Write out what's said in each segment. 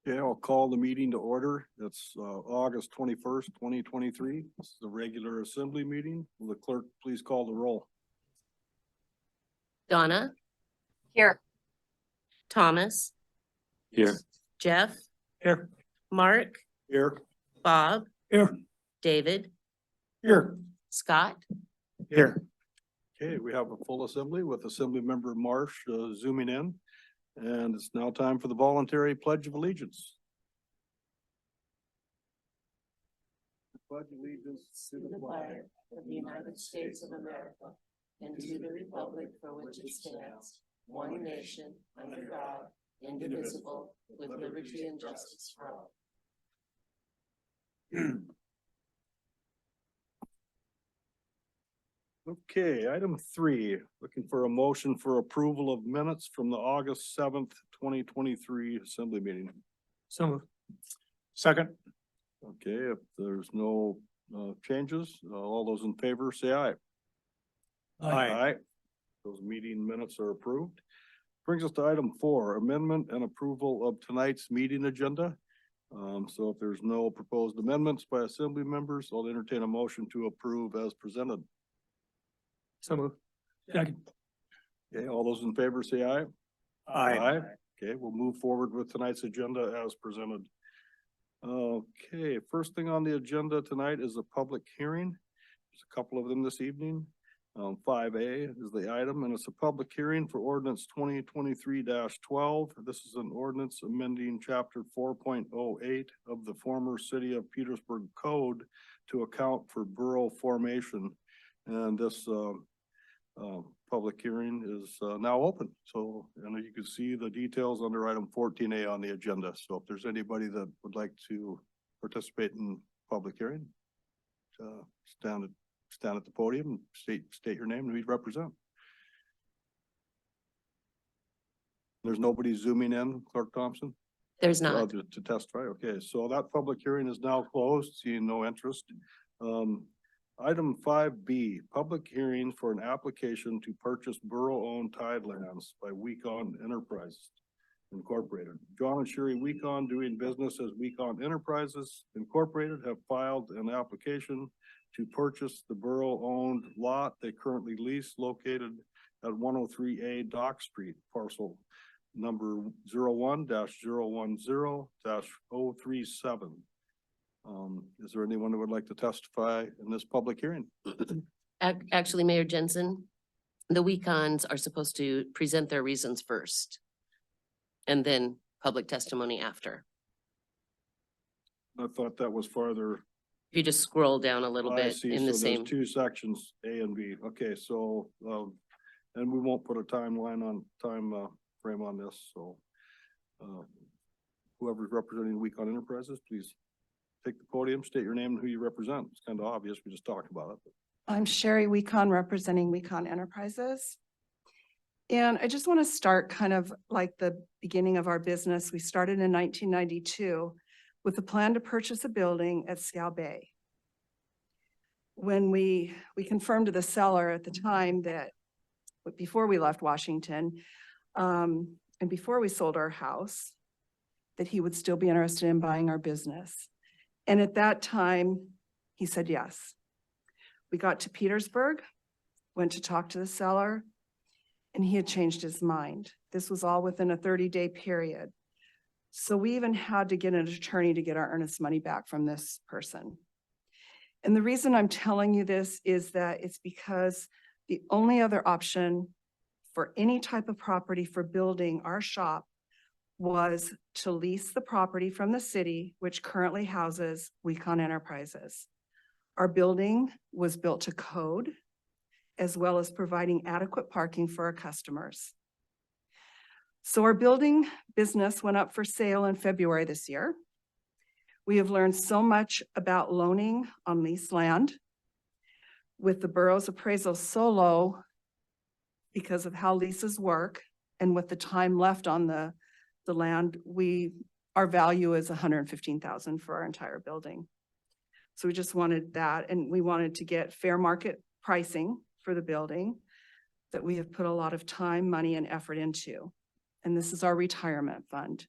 Okay, I'll call the meeting to order. It's August 21st, 2023. This is the regular assembly meeting. Will the clerk please call the roll? Donna, Here. Thomas, Here. Jeff, Here. Mark, Here. Bob, Here. David, Here. Scott. Here. Okay, we have a full assembly with Assembly Member Marsh zooming in. And it's now time for the voluntary Pledge of Allegiance. Pledge allegiance to the flag of the United States of America and to the republic for which it stands, one nation, under God, indivisible, with liberty and justice for all. Okay, item 3, looking for a motion for approval of minutes from the August 7th, 2023 assembly meeting. So, second. Okay, if there's no changes, all those in favor say aye. Aye. Those meeting minutes are approved. Brings us to item 4, amendment and approval of tonight's meeting agenda. So if there's no proposed amendments by assembly members, I'll entertain a motion to approve as presented. So moved. Second. Okay, all those in favor say aye. Aye. Okay, we'll move forward with tonight's agenda as presented. Okay, first thing on the agenda tonight is a public hearing. There's a couple of them this evening. 5A is the item, and it's a public hearing for ordinance 2023-12. This is an ordinance amending chapter 4.08 of the former City of Petersburg Code to account for borough formation. And this public hearing is now open. So, and you can see the details under item 14A on the agenda. So if there's anybody that would like to participate in public hearing, stand at the podium and state your name and who you represent. There's nobody zooming in, Clerk Thompson? There's not. To testify. Okay, so that public hearing is now closed, seeing no interest. Item 5B, public hearing for an application to purchase borough-owned tide lands by Weekon Enterprises Incorporated. John and Sherry Weekon, doing business as Weekon Enterprises Incorporated, have filed an application to purchase the borough-owned lot they currently lease located at 103A Dock Street, parcel number 01-010-037. Is there anyone who would like to testify in this public hearing? Actually, Mayor Jensen, the Weekons are supposed to present their reasons first and then public testimony after. I thought that was farther. If you just scroll down a little I bit see. in the So same. there's 2 sections, A and B. Okay, so, and we won't put a time frame on this, so. Whoever's representing Weekon Enterprises, please take the podium, state your name and who you represent. It's kind of obvious, we just talked about it. I'm Sherry Weekon, representing Weekon Enterprises. And I just want to start kind of like the beginning of our business. We started in 1992 with a plan to purchase a building at Scow Bay. When we confirmed to the seller at the time that before we left Washington, and before we sold our house, that he would still be interested in buying our business. And at that time, he said yes. We got to Petersburg, went to talk to the seller, and he had changed his mind. This was all within a 30-day period. So we even had to get an attorney to get our earnest money back from this person. And the reason I'm telling you this is that it's because the only other option for any type of property for building our shop was to lease the property from the city, which currently houses Weekon Enterprises. Our building was built to code, as well as providing adequate parking for our customers. So our building business went up for sale in February this year. We have learned so much about loaning on leased land. With the borough's appraisal so low because of how leases work and with the time left on the land, our value is $115,000 for our entire building. So we just wanted that, and we wanted to get fair market pricing for the building that we have put a lot of time, money, and effort into. And this is our retirement fund.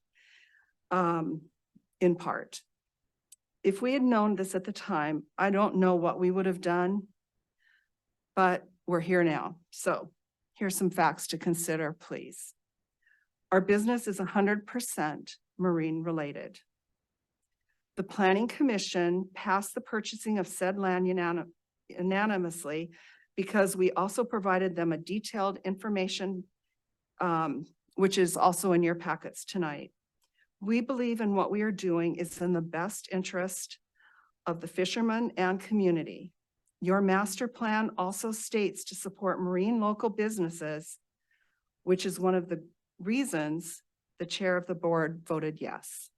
in part. If we had known this at the time, I don't know what we would have done, but we're here now. So here's some facts to consider, please. Our business is 100% marine related. The Planning Commission passed the purchasing of said land unanimously because we also provided them a detailed information, which is also in your packets tonight. We believe in what we are doing is in the best interest of the fishermen and community. Your master plan also states to support marine local businesses, which is one of the reasons the chair of the board voted yes.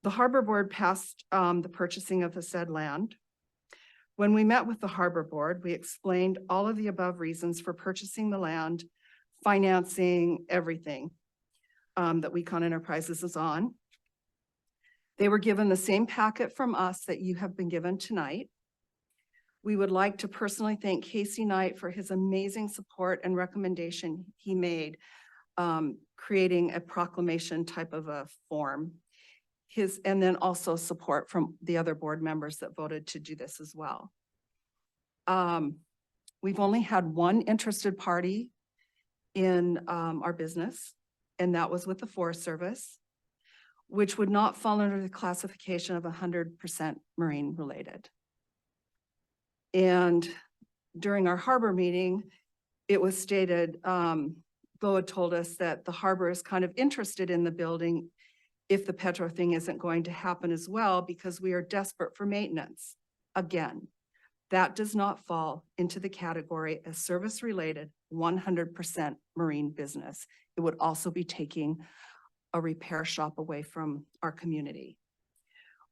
The Harbor Board passed the purchasing of the said land. When we met with the Harbor Board, we explained all of the above reasons for purchasing the land, financing, everything that WeCon Enterprises is on. They were given the same packet from us that you have been given tonight. We would like to personally thank Casey Knight for his amazing support and recommendation he made, creating a proclamation type of a form. And then also support from the other board members that voted to do this as well. We've only had one interested party in our business, and that was with the Forest Service, which would not fall under the classification of 100% marine related. And during our harbor meeting, it was stated, Bo had told us that the harbor is kind of interested in the building if the petro thing isn't going to happen as well, because we are desperate for maintenance. Again, that does not fall into the category as service-related 100% marine business. It would also be taking a repair shop away from our community.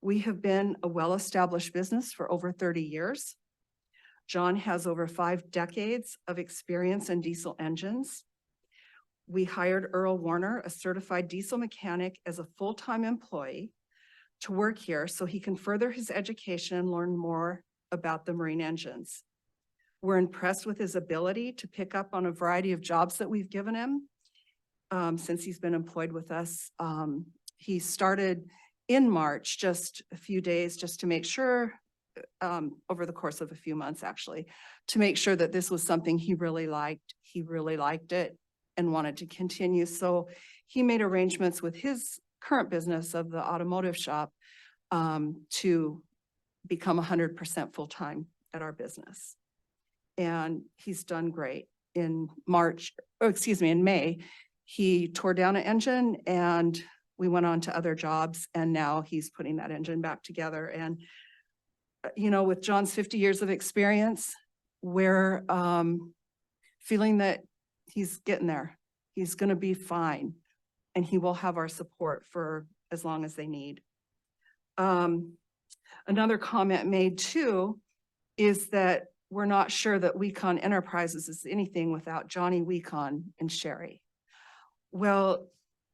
We have been a well-established business for over 30 years. John has over 5 decades of experience in diesel engines. We hired Earl Warner, a certified diesel mechanic, as a full-time employee to work here so he can further his education and learn more about the marine engines. We're impressed with his ability to pick up on a variety of jobs that we've given him since he's been employed with us. He started in March, just a few days, just to make sure, over the course of a few months actually, to make sure that this was something he really liked. He really liked it and wanted to continue. So he made arrangements with his current business of the automotive shop to become 100% full-time at our business. And he's done great. In May, he tore down an engine and we went on to other jobs, and now he's putting that engine back together. And, you know, with John's 50 years of experience, we're feeling that he's getting there. He's going to be fine, and he will have our support for as long as they need. Another comment made too is that we're not sure that WeCon Enterprises is anything without Johnny WeCon and Sherry. Well,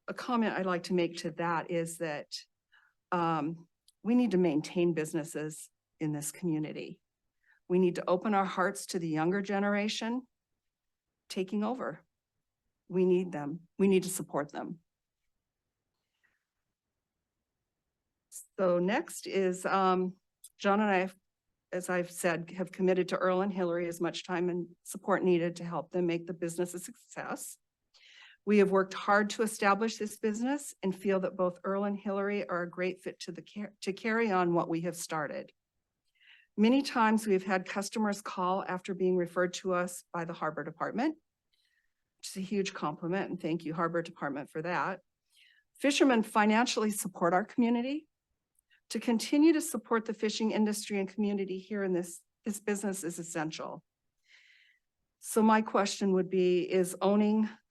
a comment I'd like to make to that is that we need to maintain businesses in this community. We need to open our hearts to the younger generation taking over. We need them. We need to support them. So next is John and I, as I've said, have committed to Earl and Hillary as much time and support needed to help them make the business a success. We have worked hard to establish this business and feel that both Earl and Hillary are a great fit to carry on what we have started. Many times we've had customers call after being referred to us by the Harbor Department, which is a huge compliment, and thank you, Harbor Department, for that. Fishermen financially support our community. To continue to support the fishing industry and community here in this business is essential. So my question would be, is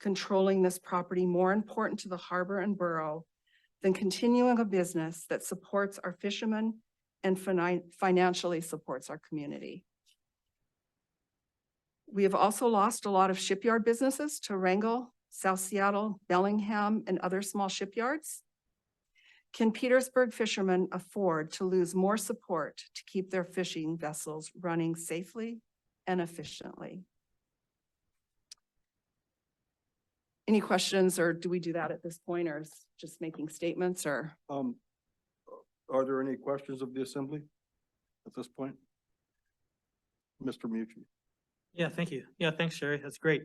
controlling this property more important to the harbor and borough than continuing a business that supports our fishermen and financially supports our community? We have also lost a lot of shipyard businesses to Wrangell, South Seattle, Bellingham, and other small shipyards. Can Petersburg fishermen afford to lose more support to keep their fishing vessels running safely and efficiently? Any questions, or do we do that at this point, or is just making statements, or? Are there any questions of the assembly at this point? Mr. Mucci. Yeah, thank you. Yeah, thanks, Sherry. That's great.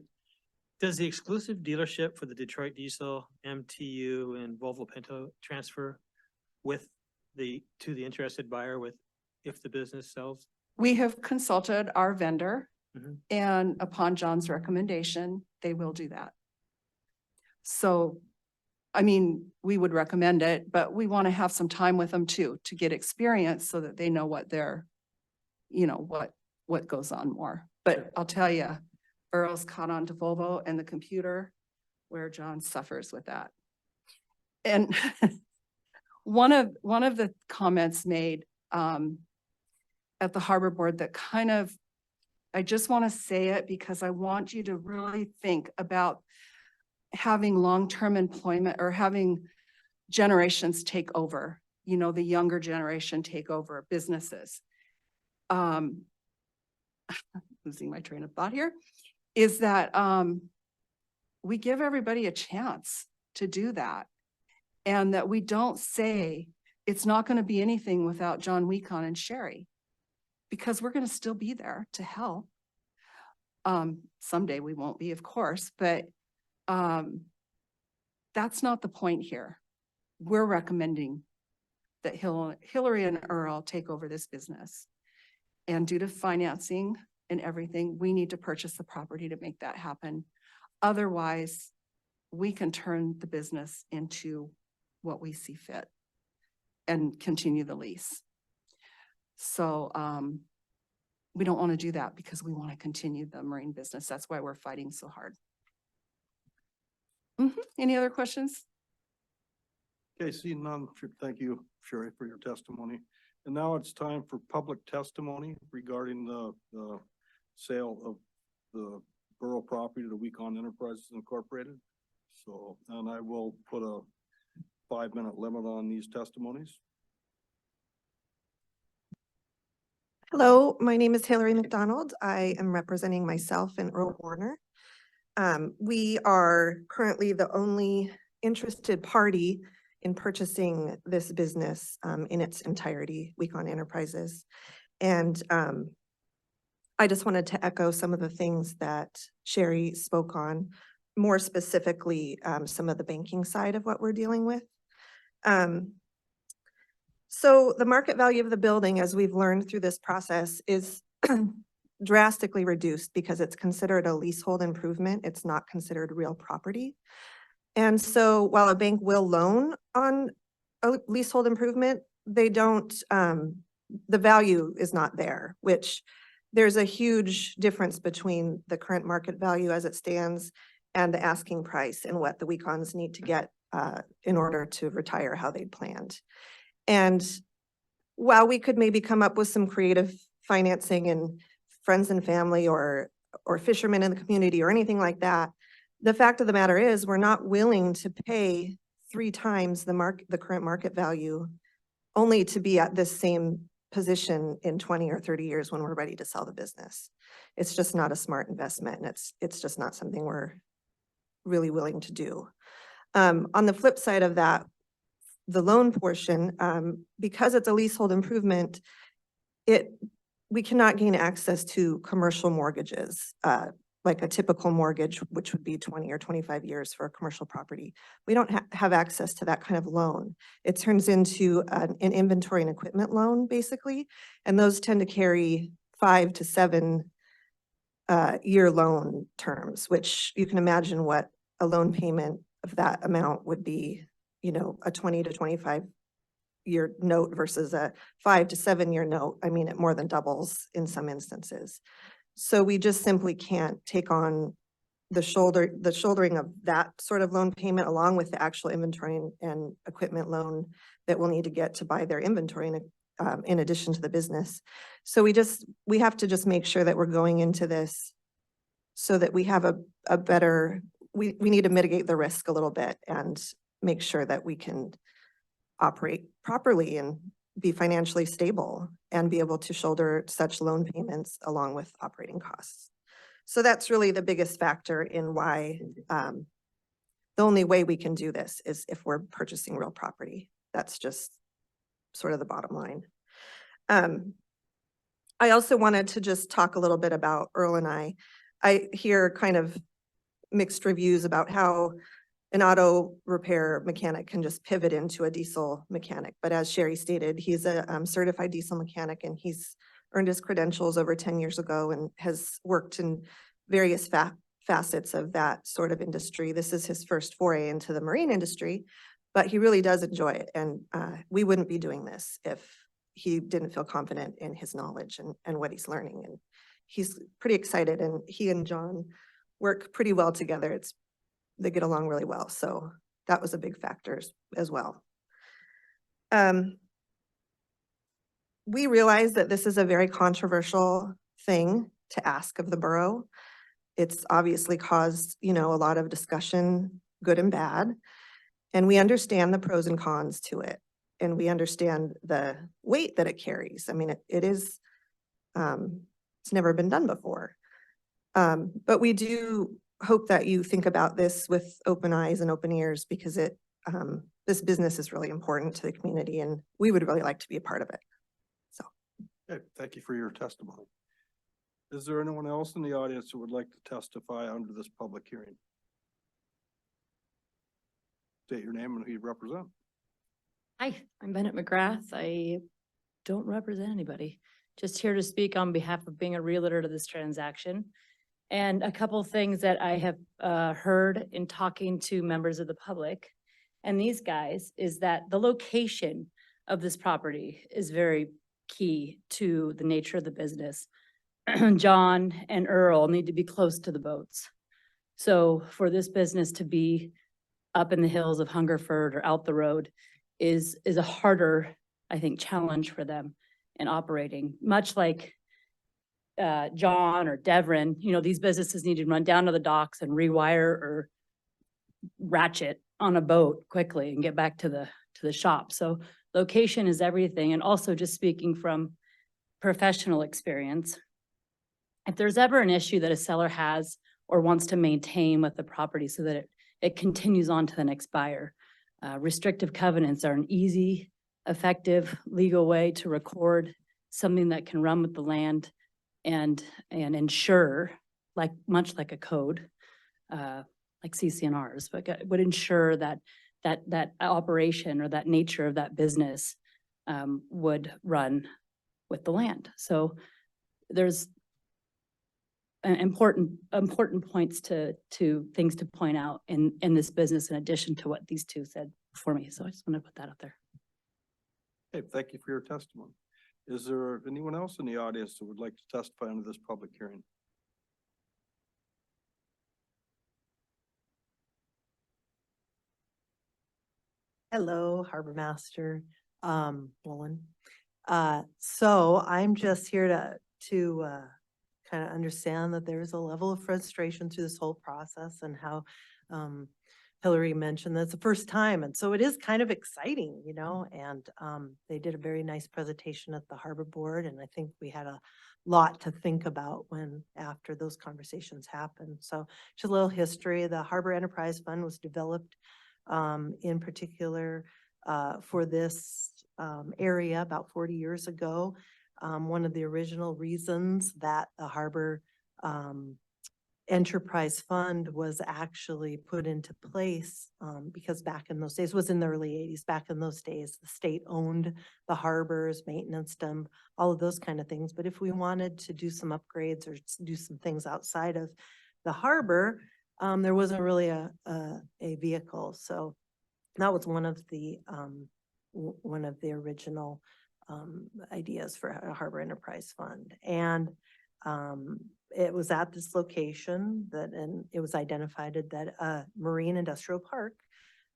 Does the exclusive dealership for the Detroit Diesel, MTU, and Volvo Pinto transfer with to the interested buyer if the business sells? We have consulted our vendor, Mhm. and upon John's recommendation, they will do that. So, I mean, we would recommend it, but we want to have some time with them too, to get experience so that they know what they're, what goes on more. But I'll tell you, Earl's caught on to Volvo and the computer, where John suffers with that. And one of the comments made at the Harbor Board that kind of, I just want to say it because I want you to really think about having long-term employment or having generations take over, the younger generation take over businesses. Losing my train of thought here, is that we give everybody a chance to do that. And that we don't say it's not going to be anything without John Weekon and Sherry, because we're going to still be there to help. Someday we won't be, of course, but that's not the point here. We're recommending that Hillary and Earl take over this business. And due to financing and everything, we need to purchase the property to make that happen. Otherwise, we can turn the business into what we see fit and continue the lease. So we don't want to do that because we want to continue the marine business. That's why we're fighting so hard. Any other questions? Okay, seeing none, thank you, Sherry, for your testimony. And now it's time for public testimony regarding the sale of the Borough property to Weekon Enterprises Incorporated. So, and I will put a 5-minute limit on these testimonies. Hello, my name is Hillary McDonald. I am representing myself and Earl Warner. We are currently the only interested party in purchasing this business in its entirety, Weekon Enterprises. And I just wanted to echo some of the things that Sherry spoke on, more specifically, some of the banking side of what we're dealing with. So the market value of the building, as we've learned through this process, is drastically reduced because it's considered a leasehold improvement. It's not considered real property. And so while a bank will loan on a leasehold improvement, they don't, the value is not there, which there's a huge difference between the current market value as it stands and the asking price and what the Weekons need to get in order to retire how they'd planned. And while we could maybe come up with some creative financing and friends and family or fishermen in the community or anything like that, the fact of the matter is we're not willing to pay 3 times the current market value only to be at this same position in 20 or 30 years when we're ready to sell the business. It's just not a smart investment, and it's just not something we're really willing to do. On the flip side of that, the loan portion, because it's a leasehold improvement, we cannot gain access to commercial mortgages, like a typical mortgage, which would be 20 or 25 years for a commercial property. We don't have access to that kind of loan. It turns into an inventory and equipment loan, basically, and those tend to carry 5 to 7 year loan terms, which you can imagine what a loan payment of that amount would be, a 20 to 25 year note versus a 5 to 7 year note. I mean, it more than doubles in some instances. So we just simply can't take on the shouldering of that sort of loan payment along with the actual inventory and equipment loan that we'll need to get to buy their inventory in addition to the business. So we have to just make sure that we're going into this so that we have a better, we need to mitigate the risk a little bit and make sure that we can operate properly and be financially stable and be able to shoulder such loan payments along with operating costs. So that's really the biggest factor in why the only way we can do this is if we're purchasing real property. That's just sort of the bottom line. I also wanted to just talk a little bit about Earl and I hear kind of mixed reviews about how an auto repair mechanic can just pivot into a diesel mechanic. But as Sherry stated, he's a certified diesel mechanic, and he's earned his credentials over 10 years ago and has worked in various facets of that sort of industry. This is his first foray into the marine industry, but he really does enjoy it. And we wouldn't be doing this if he didn't feel confident in his knowledge and what he's learning. And he's pretty excited, and he and John work pretty well together. They get along really well. So that was a big factor as well. We realize that this is a very controversial thing to ask of the borough. It's obviously caused, a lot of discussion, good and bad. And we understand the pros and cons to it. And we understand the weight that it carries. I mean, it is, it's never been done before. But we do hope that you think about this with open eyes and open ears, because this business is really important to the community, and we would really like to be a part of it. So. Okay, thank you for your testimony. Is there anyone else in the audience who would like to testify under this public hearing? State your name and who you represent. Hi, I'm Bennett McGrath. I don't represent anybody. Just here to speak on behalf of being a realtor to this transaction. And a couple of things that I have heard in talking to members of the public and these guys is that the location of this property is very key to the nature of the business. John and Earl need to be close to the boats. So for this business to be up in the hills of Hungerford or out the road is a harder, I think, challenge for them in operating, much like John or Devon. These businesses need to run down to the docks and rewire or ratchet on a boat quickly and get back to the shop. So location is everything. And also, just speaking from professional experience, if there's ever an issue that a seller has or wants to maintain with the property so that it continues on to the next buyer, restrictive covenants are an easy, effective legal way to record something that can run with the land and ensure, much like a code, like CCNRs, but would ensure that operation or that nature of that business would run with the land. So there's important points to things to point out in this business, in addition to what these two said before me. So I just want to put that out there. Okay, thank you for your testimony. Is there anyone else in the audience who would like to testify under this public hearing? Hello, Harbor Master, Woolen. So I'm just here to kind of understand that there's a level of frustration through this whole process, and how Hillary mentioned that's the first time. And so it is kind of exciting, and they did a very nice presentation at the Harbor Board. And I think we had a lot to think about after those conversations happened. So just a little history. The Harbor Enterprise Fund was developed in particular for this area about 40 years ago. One of the original reasons that the Harbor Enterprise Fund was actually put into place, because back in those days, was in the early 80s, back in those days, the state owned the harbors, maintenance them, all of those kind of things. But if we wanted to do some upgrades or do some things outside of the harbor, there wasn't really a vehicle. So that was one of the original ideas for a Harbor Enterprise Fund. And it was at this location and it was identified that a marine industrial park,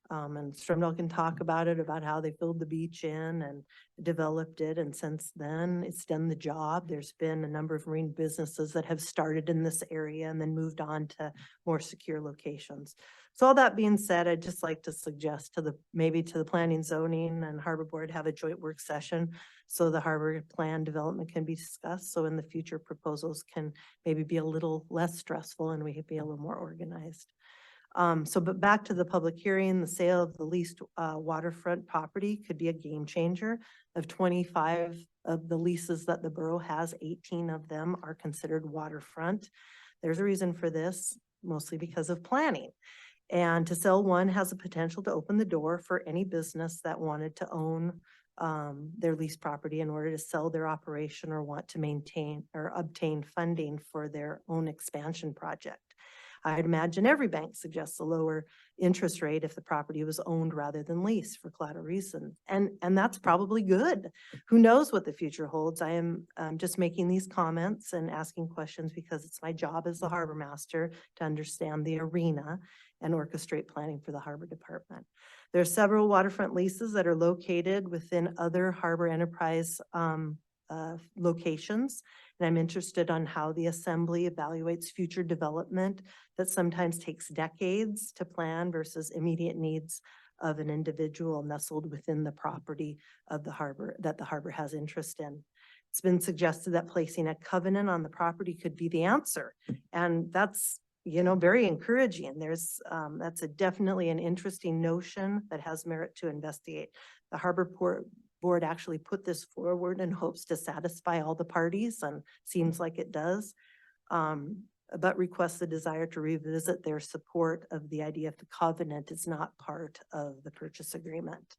and Stromdale can talk about it, about how they filled the beach in and developed it. And since then, it's done the job. There's been a number of marine businesses that have started in this area and then moved on to more secure locations. So all that being said, I'd just like to suggest maybe to the Planning, Zoning and Harbor Board have a joint work session so the harbor plan development can be discussed. So in the future, proposals can maybe be a little less stressful and we can be a little more organized. But back to the public hearing, the sale of the leased waterfront property could be a game changer. Of 25 of the leases that the borough has, 18 of them are considered waterfront. There's a reason for this, mostly because of planning. And to sell one has the potential to open the door for any business that wanted to own their leased property in order to sell their operation or want to maintain or obtain funding for their own expansion project. I'd imagine every bank suggests a lower interest rate if the property was owned rather than leased for collateral reasons. And that's probably good. Who knows what the future holds? I am just making these comments and asking questions because it's my job as the harbor master to understand the arena and orchestrate planning for the harbor department. There are several waterfront leases that are located within other harbor enterprise locations. And I'm interested on how the assembly evaluates future development that sometimes takes decades to plan versus immediate needs of an individual nestled within the property of the harbor that the harbor has interest in. It's been suggested that placing a covenant on the property could be the answer. And that's, very encouraging. There's, that's definitely an interesting notion that has merit to investigate. The Harbor Board actually put this forward in hopes to satisfy all the parties, and seems like it does. But requests the desire to revisit their support of the idea of the covenant is not part of the purchase agreement.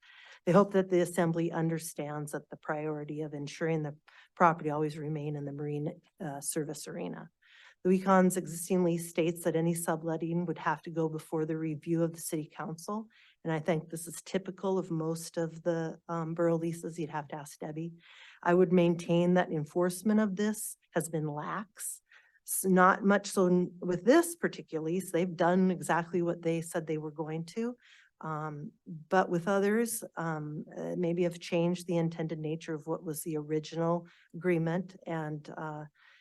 They hope that the assembly understands that the priority of ensuring the property always remain in the marine service arena. The WECON's existing lease states that any subletting would have to go before the review of the city council. And I think this is typical of most of the borough leases. You'd have to ask Debbie. I would maintain that enforcement of this has been lax. Not much so with this particular lease. They've done exactly what they said they were going to. But with others, maybe have changed the intended nature of what was the original agreement and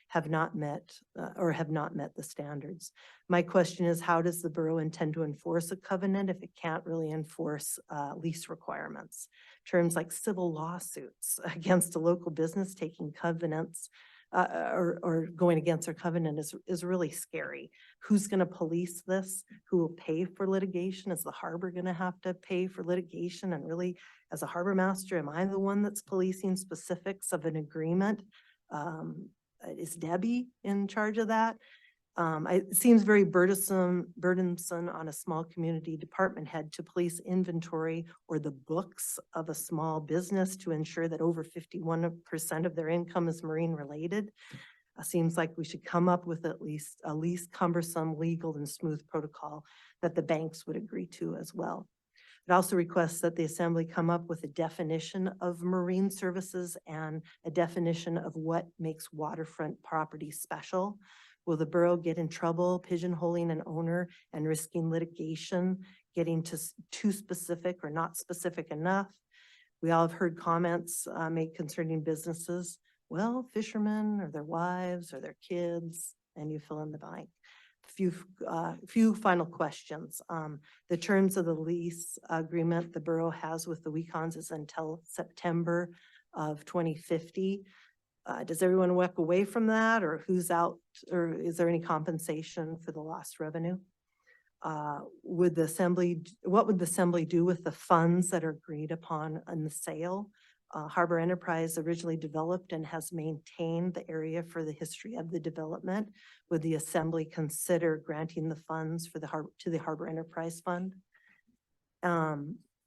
have not met the standards. My question is, how does the borough intend to enforce a covenant if it can't really enforce lease requirements? Terms like civil lawsuits against a local business taking covenants or going against their covenant is really scary. Who's going to police this? Who will pay for litigation? Is the harbor going to have to pay for litigation? And really, as a harbor master, am I the one that's policing specifics of an agreement? Is Debbie in charge of that? It seems very burdensome on a small community department head to police inventory or the books of a small business to ensure that over 51% of their income is marine related. Seems like we should come up with at least a least cumbersome legal and smooth protocol that the banks would agree to as well. It also requests that the assembly come up with a definition of marine services and a definition of what makes waterfront property special. Will the borough get in trouble pigeonholing an owner and risking litigation, getting too specific or not specific enough? We all have heard comments made concerning businesses. Well, fishermen or their wives or their kids, and you fill in the blank. Few final questions. The terms of the lease agreement the borough has with the WECONs is until September of 2050. Does everyone walk away from that, or who's out, or is there any compensation for the lost revenue? What would the assembly do with the funds that are agreed upon in the sale? Harbor Enterprise originally developed and has maintained the area for the history of the development. Would the assembly consider granting the funds for to the Harbor Enterprise Fund?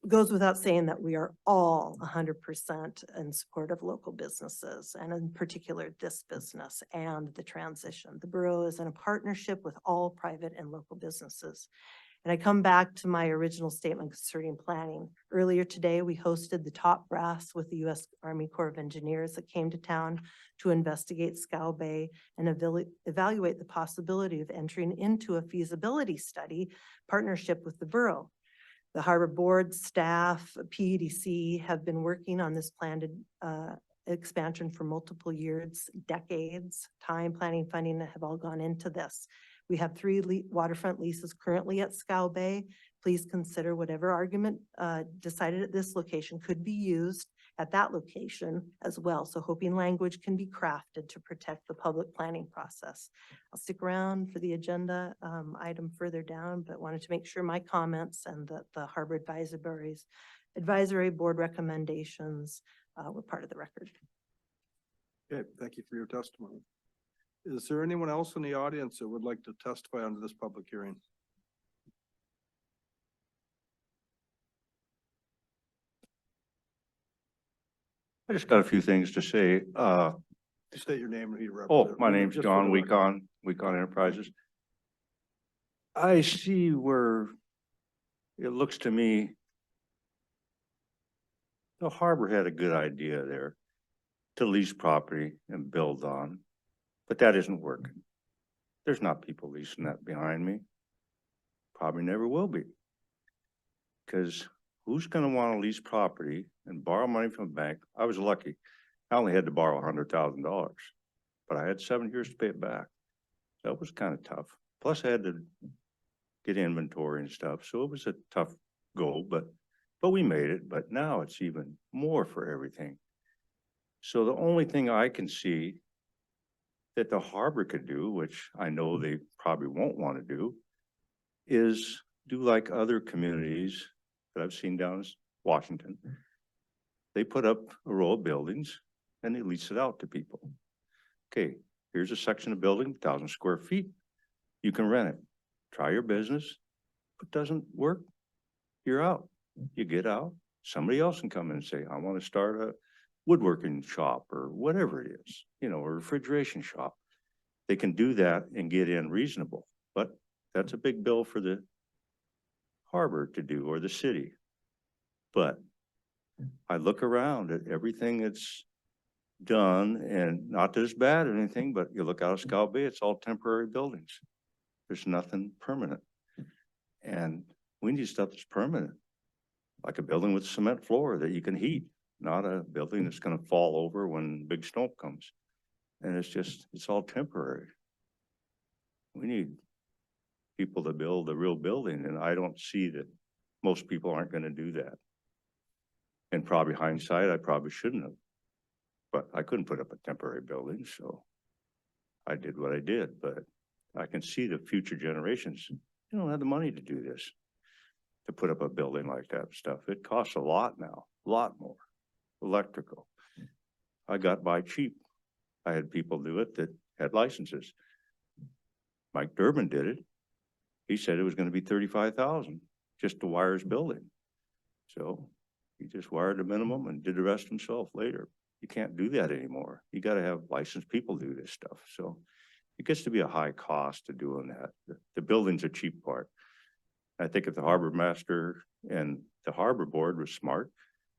Goes without saying that we are all 100% in support of local businesses, and in particular this business and the transition. The borough is in a partnership with all private and local businesses. And I come back to my original statement concerning planning. Earlier today, we hosted the top brass with the U.S. Army Corps of Engineers that came to town to investigate Scow Bay and evaluate the possibility of entering into a feasibility study partnership with the borough. The Harbor Board, staff, PEDC have been working on this planned expansion for multiple years, decades. Time, planning, funding have all gone into this. We have 3 waterfront leases currently at Scow Bay. Please consider whatever argument decided at this location could be used at that location as well. So hoping language can be crafted to protect the public planning process. I'll stick around for the agenda item further down, but wanted to make sure my comments and that the Harbor Advisory Board recommendations were part of the record. Okay, thank you for your testimony. Is there anyone else in the audience that would like to testify under this public hearing? I just got a few things to say. State your name and who you represent. Oh, my name's Just for John the record. Weekon Enterprises. I see where it looks to me the harbor had a good idea there to lease property and build on, but that isn't working. There's not people leasing that behind me. Probably never will be. Because who's gonna wanna lease property and borrow money from a bank? I was lucky. I only had to borrow $100,000, but I had 7 years to pay it back. That was kind of tough. Plus I had to get inventory and stuff. So it was a tough goal, but we made it. But now it's even more for everything. So the only thing I can see that the harbor could do, which I know they probably won't want to do, is do like other communities that I've seen down in Washington. They put up a row of buildings and they lease it out to people. Okay, here's a section of building, 1,000 square feet. You can rent it. Try your business. If it doesn't work, you're out. You get out. Somebody else can come in and say, I want to start a woodworking shop or whatever it is, you know, a refrigeration shop. They can do that and get in reasonable, but that's a big bill for the harbor to do or the city. But I look around at everything that's done, and not that it's bad or anything, but you look out of Scout Bay, it's all temporary buildings. There's nothing permanent. And we need stuff that's permanent, like a building with cement floor that you can heat, not a building that's gonna fall over when big snow comes. And it's all temporary. We need people to build a real building, and I don't see that most people aren't gonna do that. And probably hindsight, I probably shouldn't have. But I couldn't put up a temporary building, so I did what I did, but I can see the future generations, they don't have the money to do this, to put up a building like that stuff. It costs a lot now, a lot more. Electrical. I got by cheap. I had people do it that had licenses. Mike Durbin did it. He said it was gonna be 35,000 just to wire his building. So he just wired the minimum and did the rest himself later. You can't do that anymore. You gotta have licensed people do this stuff. So it gets to be a high cost to doing that. The building's a cheap part. I think if the harbor master and the harbor board was smart,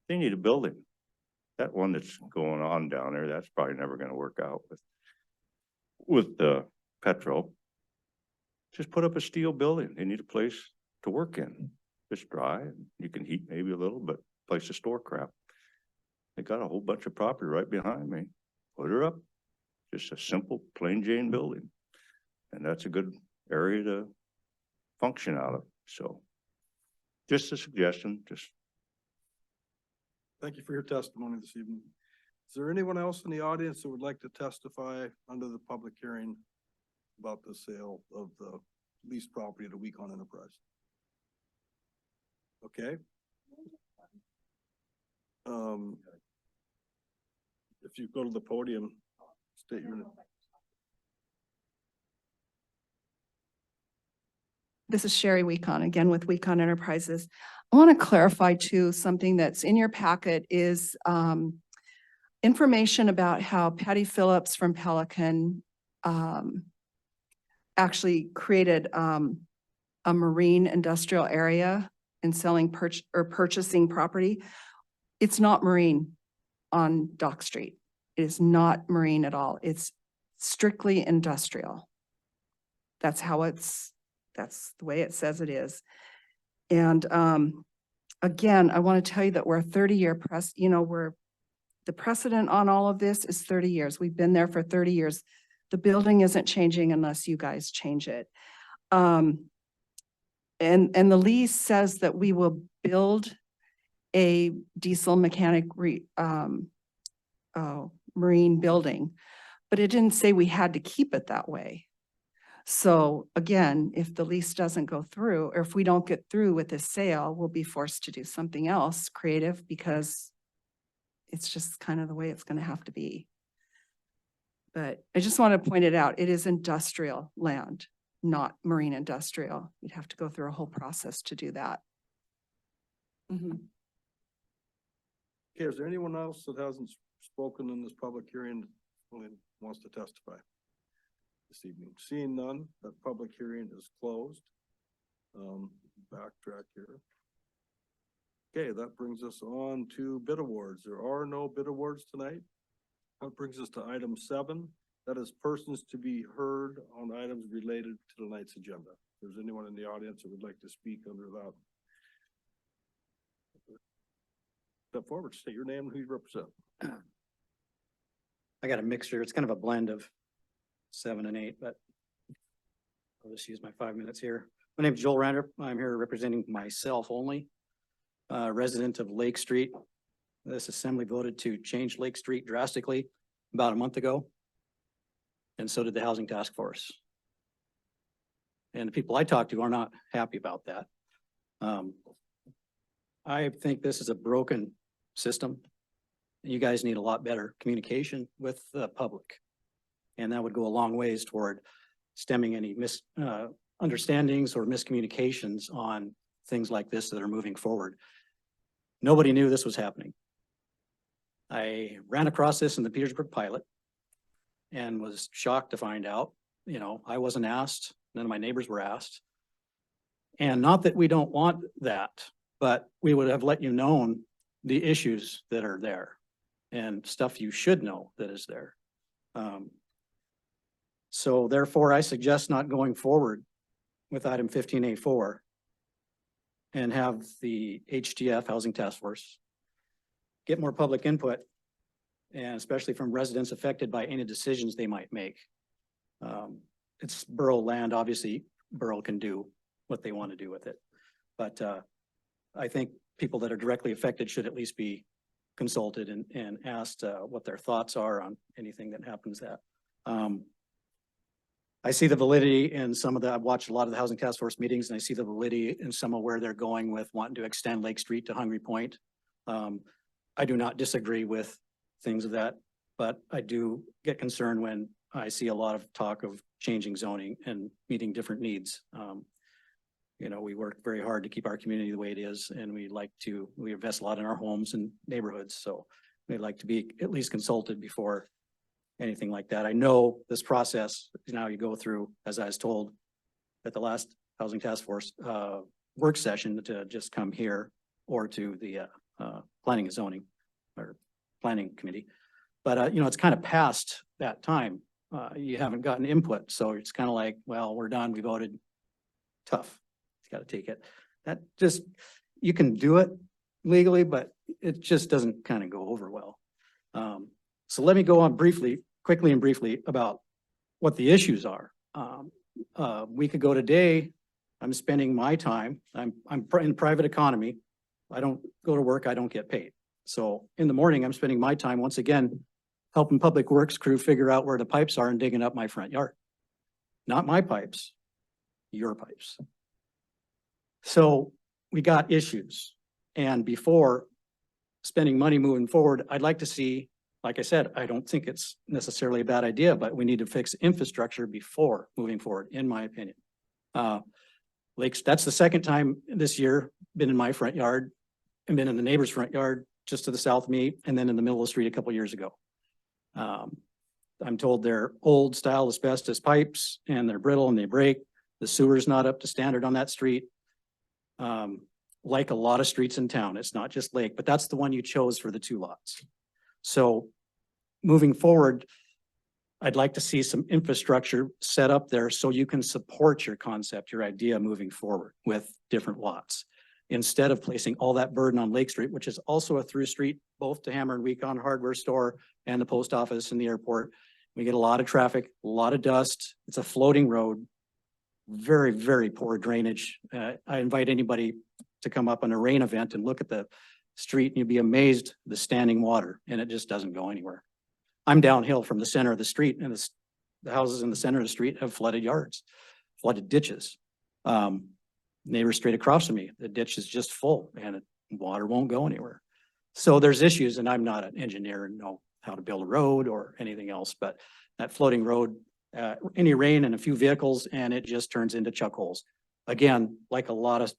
they need a building. That one that's going on down there, that's probably never gonna work out with the Petro. Just put up a steel building. They need a place to work in. It's dry, and you can heat maybe a little, but place to store crap. They got a whole bunch of property right behind me. Put her up. Just a simple plain Jane building. And that's a good area to function out of. So just a suggestion, just. Thank you for your testimony this evening. Is there anyone else in the audience that would like to testify under the public hearing about the sale of the leased property to Weekon Enterprise? Okay. If you go to the podium, state your name. This is Sherry Weekon, again with Weekon Enterprises. I want to clarify too, something that's in your packet is information about how Patty Phillips from Pelican actually created a marine industrial area and purchasing property. It's not marine on Dock Street. It is not marine at all. It's strictly industrial. That's the way it says it is. And again, I want to tell you that we're a 30-year the precedent on all of this is 30 years. We've been there for 30 years. The building isn't changing unless you guys change it. And the lease says that we will build a diesel mechanic marine building, but it didn't say we had to keep it that way. So again, if the lease doesn't go through, or if we don't get through with this sale, we'll be forced to do something else creative because it's just kind of the way it's going to have to be. But I just want to point it out. It is industrial land, not marine industrial. You'd have to go through a whole process to do that. Mhm. Okay, is there anyone else that hasn't spoken in this public hearing and wants to testify this evening? Seeing none, that public hearing is closed. Backtrack here. Okay, that brings us on to bid awards. There are no bid awards tonight. That brings us to item 7. That is persons to be heard on items related to tonight's agenda. If there's anyone in the audience that would like to speak under that, step forward, state your name and who you represent. I got a mixture. It's kind of a blend of 7 and 8, but I'll just use my 5 minutes here. My name is Joel Rander. I'm here representing myself only, resident of Lake Street. This assembly voted to change Lake Street drastically about a month ago. And so did the Housing Task Force. And the people I talked to are not happy about that. I think this is a broken system. You guys need a lot better communication with the public. And that would go a long ways toward stemming any misunderstandings or miscommunications on things like this that are moving forward. Nobody knew this was happening. I ran across this in the Petersburg pilot and was shocked to find out, I wasn't asked, none of my neighbors were asked. And not that we don't want that, but we would have let you know the issues that are there and stuff you should know that is there. So therefore, I suggest not going forward with item 15A4 and have the HTF, Housing Task Force, get more public input, and especially from residents affected by any decisions they might make. It's borough land, obviously, borough can do what they want to do with it. But I think people that are directly affected should at least be consulted and asked what their thoughts are on anything that happens that. I see the validity in some of the, I've watched a lot of the Housing Task Force meetings, and I see the validity in some of where they're going with wanting to extend Lake Street to Hungry Point. I do not disagree with things of that, but I do get concerned when I see a lot of talk of changing zoning and meeting different needs. We work very hard to keep our community the way it is, and we invest a lot in our homes and neighborhoods. So we'd like to be at least consulted before anything like that. I know this process, now you go through, as I was told at the last Housing Task Force work session, to just come here or to the planning and zoning or planning committee. But it's kind of past that time. You haven't gotten input. So it's kind of like, well, we're done. We voted. Tough. You got to take it. That just, you can do it legally, but it just doesn't kind of go over well. So let me go on quickly and briefly about what the issues are. A week ago today, I'm spending my time, I'm in private economy. I don't go to work, I don't get paid. So in the morning, I'm spending my time once again, helping public works crew figure out where the pipes are and digging up my front yard. Not my pipes, your pipes. So we got issues. And before spending money moving forward, I'd like to see, like I said, I don't think it's necessarily a bad idea, but we need to fix infrastructure before moving forward, in my opinion. That's the second time this year, been in my front yard and been in the neighbor's front yard just to the south of me, and then in the middle of the street a couple of years ago. I'm told they're old style asbestos pipes and they're brittle and they break. The sewer's not up to standard on that street. Like a lot of streets in town, it's not just Lake, but that's the one you chose for the 2 lots. So moving forward, I'd like to see some infrastructure set up there so you can support your concept, your idea moving forward with different lots. Instead of placing all that burden on Lake Street, which is also a through street, both to Hammer and Weekon hardware store and the post office and the airport. We get a lot of traffic, a lot of dust. It's a floating road, very, very poor drainage. I invite anybody to come up on a rain event and look at the street and you'd be amazed the standing water and it just doesn't go anywhere. I'm downhill from the center of the street and the houses in the center of the street have flooded yards, flooded ditches. Neighbor straight across from me, the ditch is just full and water won't go anywhere. So there's issues, and I'm not an engineer and know how to build a road or anything else, but that floating road, any rain and a few vehicles and it just turns into chuck holes. Again, like a lot of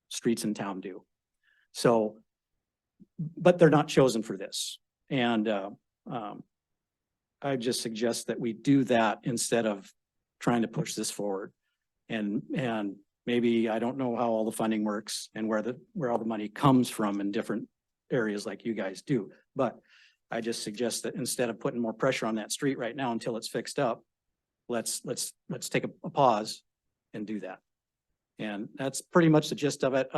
streets in town do. So, but they're not chosen for this. And I just suggest that we do that instead of trying to push this forward. And maybe, I don't know how all the funding works and where all the money comes from in different areas like you guys do. But I just suggest that instead of putting more pressure on that street right now until it's fixed up, let's take a pause and do that. And that's pretty much the gist of it.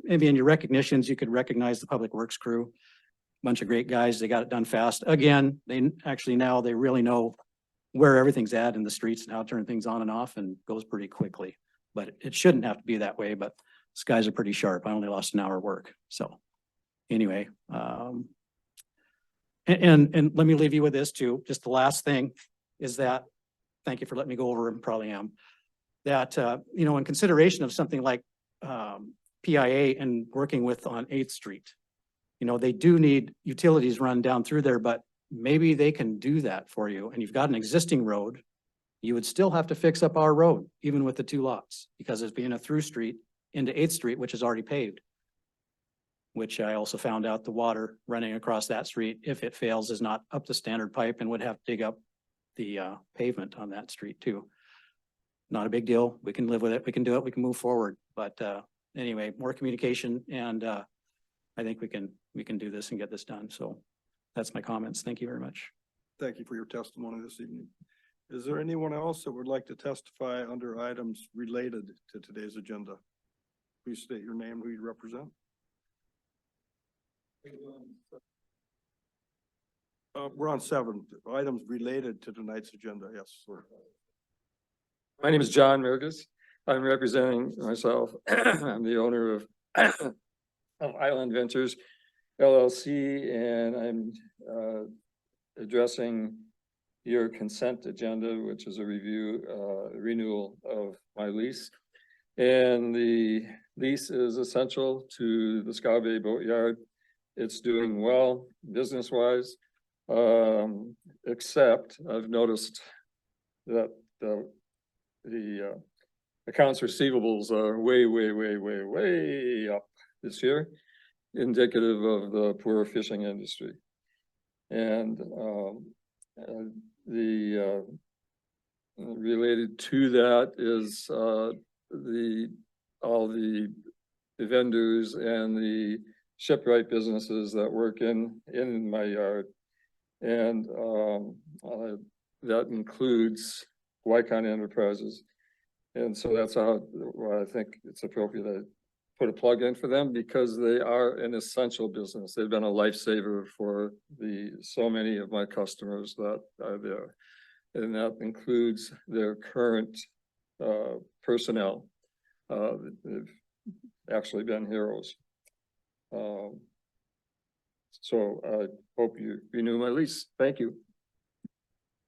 Maybe in your recognitions, you could recognize the Public Works crew. Bunch of great guys. They got it done fast. Again, now they really know where everything's at in the streets and how to turn things on and off, and goes pretty quickly. But it shouldn't have to be that way, but these guys are pretty sharp. I only lost an hour of work. So anyway, and let me leave you with this too. Just the last thing is that, thank you for letting me go over and probably am, that, in consideration of something like PIA and working with on 8th Street, they do need utilities run down through there, but maybe they can do that for you. And you've got an existing road. You would still have to fix up our road, even with the 2 lots, because it's being a through street into 8th Street, which is already paved. Which I also found out the water running across that street, if it fails, is not up to standard pipe and would have to dig up the pavement on that street too. Not a big deal. We can live with it. We can do it. We can move forward. But anyway, more communication, and I think we can do this and get this done. So that's my comments. Thank you very much. Thank you for your testimony this evening. Is there anyone else that would like to testify under items related to today's agenda? Please state your name, who you represent. We're on 7 items related to tonight's agenda. Yes, sir. My name is John Mergus. I'm representing myself. I'm the owner of Island Ventures LLC, and I'm addressing your consent agenda, which is a renewal of my lease. And the lease is essential to the Scow Bay Boatyard. It's doing well business-wise, except I've noticed that the accounts receivables are way up this year, indicative of the poor fishing industry. And related to that is all the vendors and the shipwright businesses that work in my yard. And that includes Wycon Enterprises. And so that's why I think it's appropriate to put a plug in for them, because they are an essential business. They've been a lifesaver for so many of my customers that are there. And that includes their current personnel. They've actually been heroes. So I hope you renew my lease. Thank you.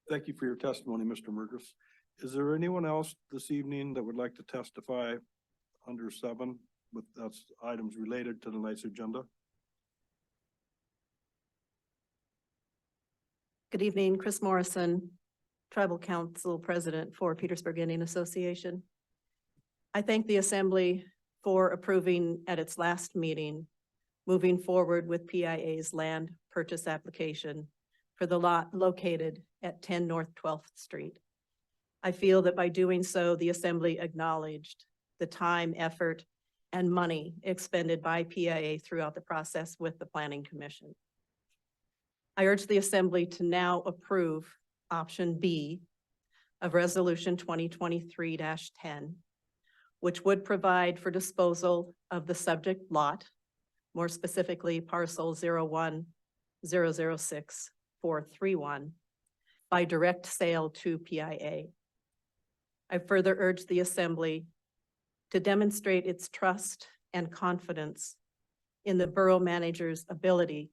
Thank you for your testimony, Mr. Mergus. Is there anyone else this evening that would like to testify under 7 with that's items related to tonight's agenda? Good evening, Chris Morrison, Tribal Council President for Petersburg Indian Association. I thank the Assembly for approving at its last meeting, moving forward with PIA's land purchase application for the lot located at 10 North 12th Street. I feel that by doing so, the Assembly acknowledged the time, effort, and money expended by PIA throughout the process with the Planning Commission. I urge the Assembly to now approve option B of Resolution 2023-10, which would provide for disposal of the subject lot, more specifically parcel 01006431, by direct sale to PIA. I further urge the Assembly to demonstrate its trust and confidence in the borough manager's ability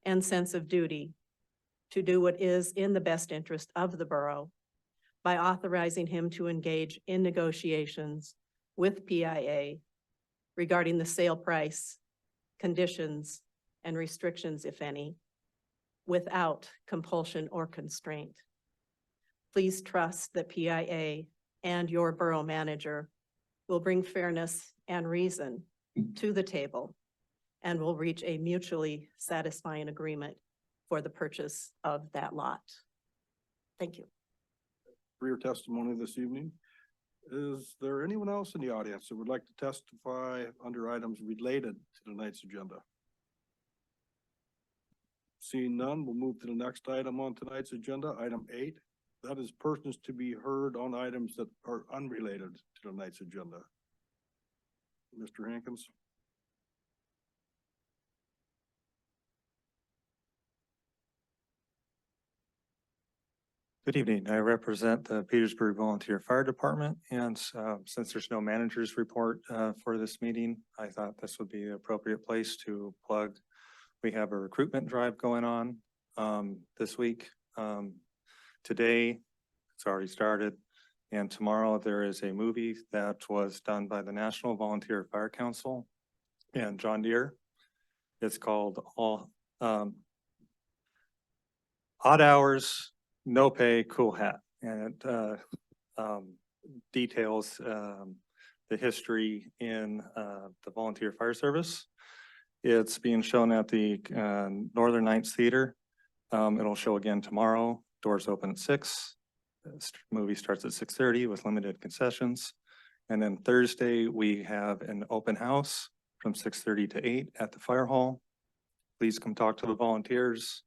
and sense of duty to do what is in the best interest of the borough by authorizing him to engage in negotiations with PIA regarding the sale price, conditions, and restrictions, if any, without compulsion or constraint. Please trust that PIA and your borough manager will bring fairness and reason to the table and will reach a mutually satisfying agreement for the purchase of that lot. Thank you. For your testimony this evening. Is there anyone else in the audience that would like to testify under items related to tonight's agenda? Seeing none, we'll move to the next item on tonight's agenda, item 8. That is persons to be heard on items that are unrelated to tonight's agenda. Mr. Hankins? Good evening. I represent the Petersburg Volunteer Fire Department, and since there's no manager's report for this meeting, I thought this would be the appropriate place to plug. We have a recruitment drive going on this week. Today, it's already started, and tomorrow there is a movie that was done by the National Volunteer Fire Council and John Deere. It's called Odd Hours, No Pay, Cool Hat, and it details the history in the volunteer fire service. It's being shown at the Northern Nights Theater. It'll show again tomorrow. Doors open at 6. This movie starts at 6:30 with limited concessions. And then Thursday, we have an open house from 6:30 to 8 at the fire hall. Please come talk to the volunteers.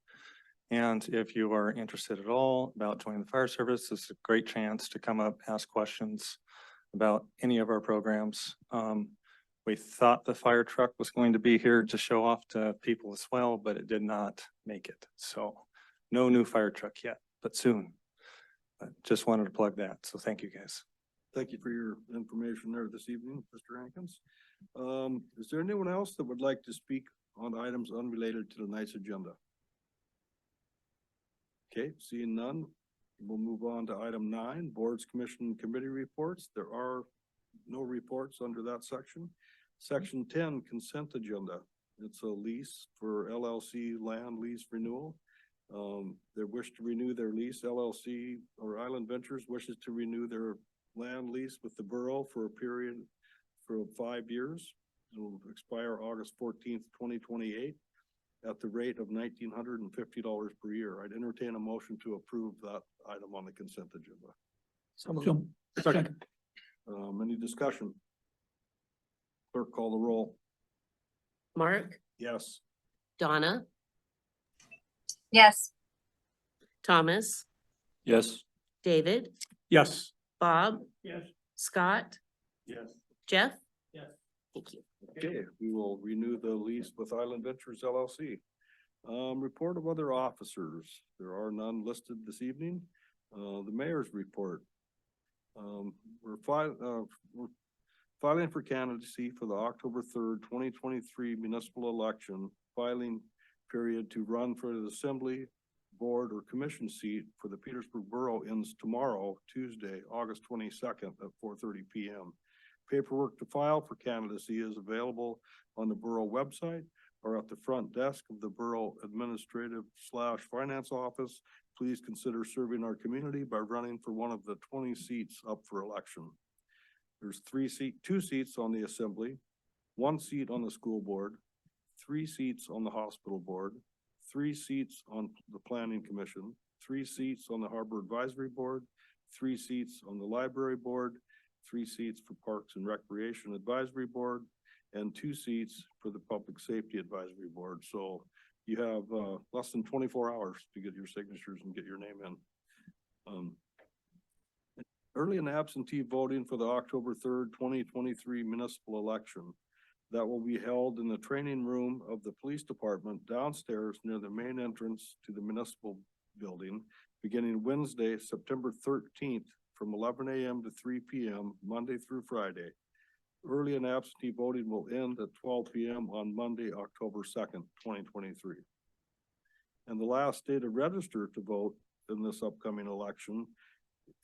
And if you are interested at all about joining the fire service, this is a great chance to come up, ask questions about any of our programs. We thought the fire truck was going to be here to show off to people as well, but it did not make it. So no new fire truck yet, but soon. Just wanted to plug that. So thank you, guys. Thank you for your information there this evening, Mr. Hankins. Is there anyone else that would like to speak on items unrelated to tonight's agenda? Okay, seeing none, we'll move on to item 9, boards, commission, and committee reports. There are no reports under that section. Section 10, consent agenda. It's a lease for LLC land lease renewal. They wish to renew their lease. LLC or Island Ventures wishes to renew their land lease with the borough for a period for 5 years. It will expire August 14th, 2028 at the rate of $1,950 per year. I'd entertain a motion to approve that item on the consent agenda. So second. Any discussion? Clerk, call the roll. Mark, Yes. Donna, Yes. Thomas, Yes. David, Yes. Bob, Yes. Scott, Yes. Jeff? Yes. Thank you. Okay, we will renew the lease with Island Ventures LLC. Report of other officers. There are none listed this evening. The mayor's report. We're filing for candidacy for the October 3rd, 2023 municipal election, filing period to run for the assembly, board, or commission seat for the Petersburg Borough ends tomorrow, Tuesday, August 22nd at 4:30 p.m. Paperwork to file for candidacy is available on the borough website or at the front desk of the borough administrative/finance office. Please consider serving our community by running for one of the 20 seats up for election. There's 2 seats on the assembly, 1 seat on the school board, 3 seats on the hospital board, 3 seats on the planning commission, 3 seats on the harbor advisory board, 3 seats on the library board, 3 seats for Parks and Recreation Advisory Board, and 2 seats for the Public Safety Advisory Board. So you have less than 24 hours to get your signatures and get your name in. Early and absentee voting for the October 3rd, 2023 municipal election. That will be held in the training room of the police department downstairs near the main entrance to the municipal building, beginning Wednesday, September 13th, from 11 a.m. to 3 p.m., Monday through Friday. Early and absentee voting will end at 12 p.m. on Monday, October 2nd, 2023. And the last day to register to vote in this upcoming election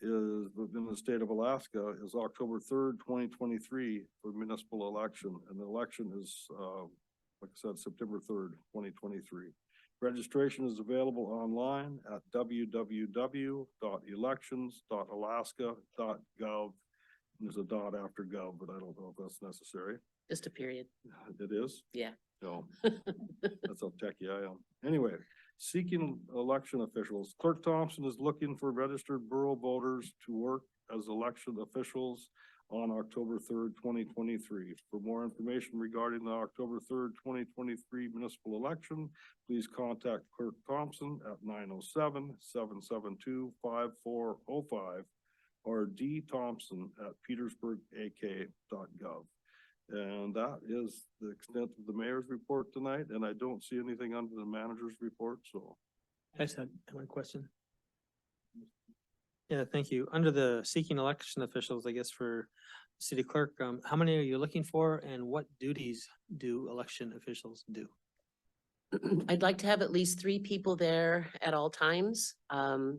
is within the state of Alaska is October 3rd, 2023 for municipal election. And the election is, like I said, September 3rd, 2023. Registration is available online at www.elections.alaska.gov. There's a dot after gov, but I don't know if that's necessary. Just a period. It is? Yeah. No. That's how techy I am. Anyway, seeking election officials. Clerk Thompson is looking for registered borough voters to work as election officials on October 3rd, 2023. For more information regarding the October 3rd, 2023 municipal election, please contact Clerk Thompson at 907-772-5405 or dthompson@petersburgak.gov. And that is the extent of the mayor's report tonight, and I don't see anything under the manager's report, so. I just had one question. Yeah, thank you. Under the seeking election officials, I guess for city clerk, how many are you looking for and what duties do election officials do? I'd like to have at least 3 people there at all times.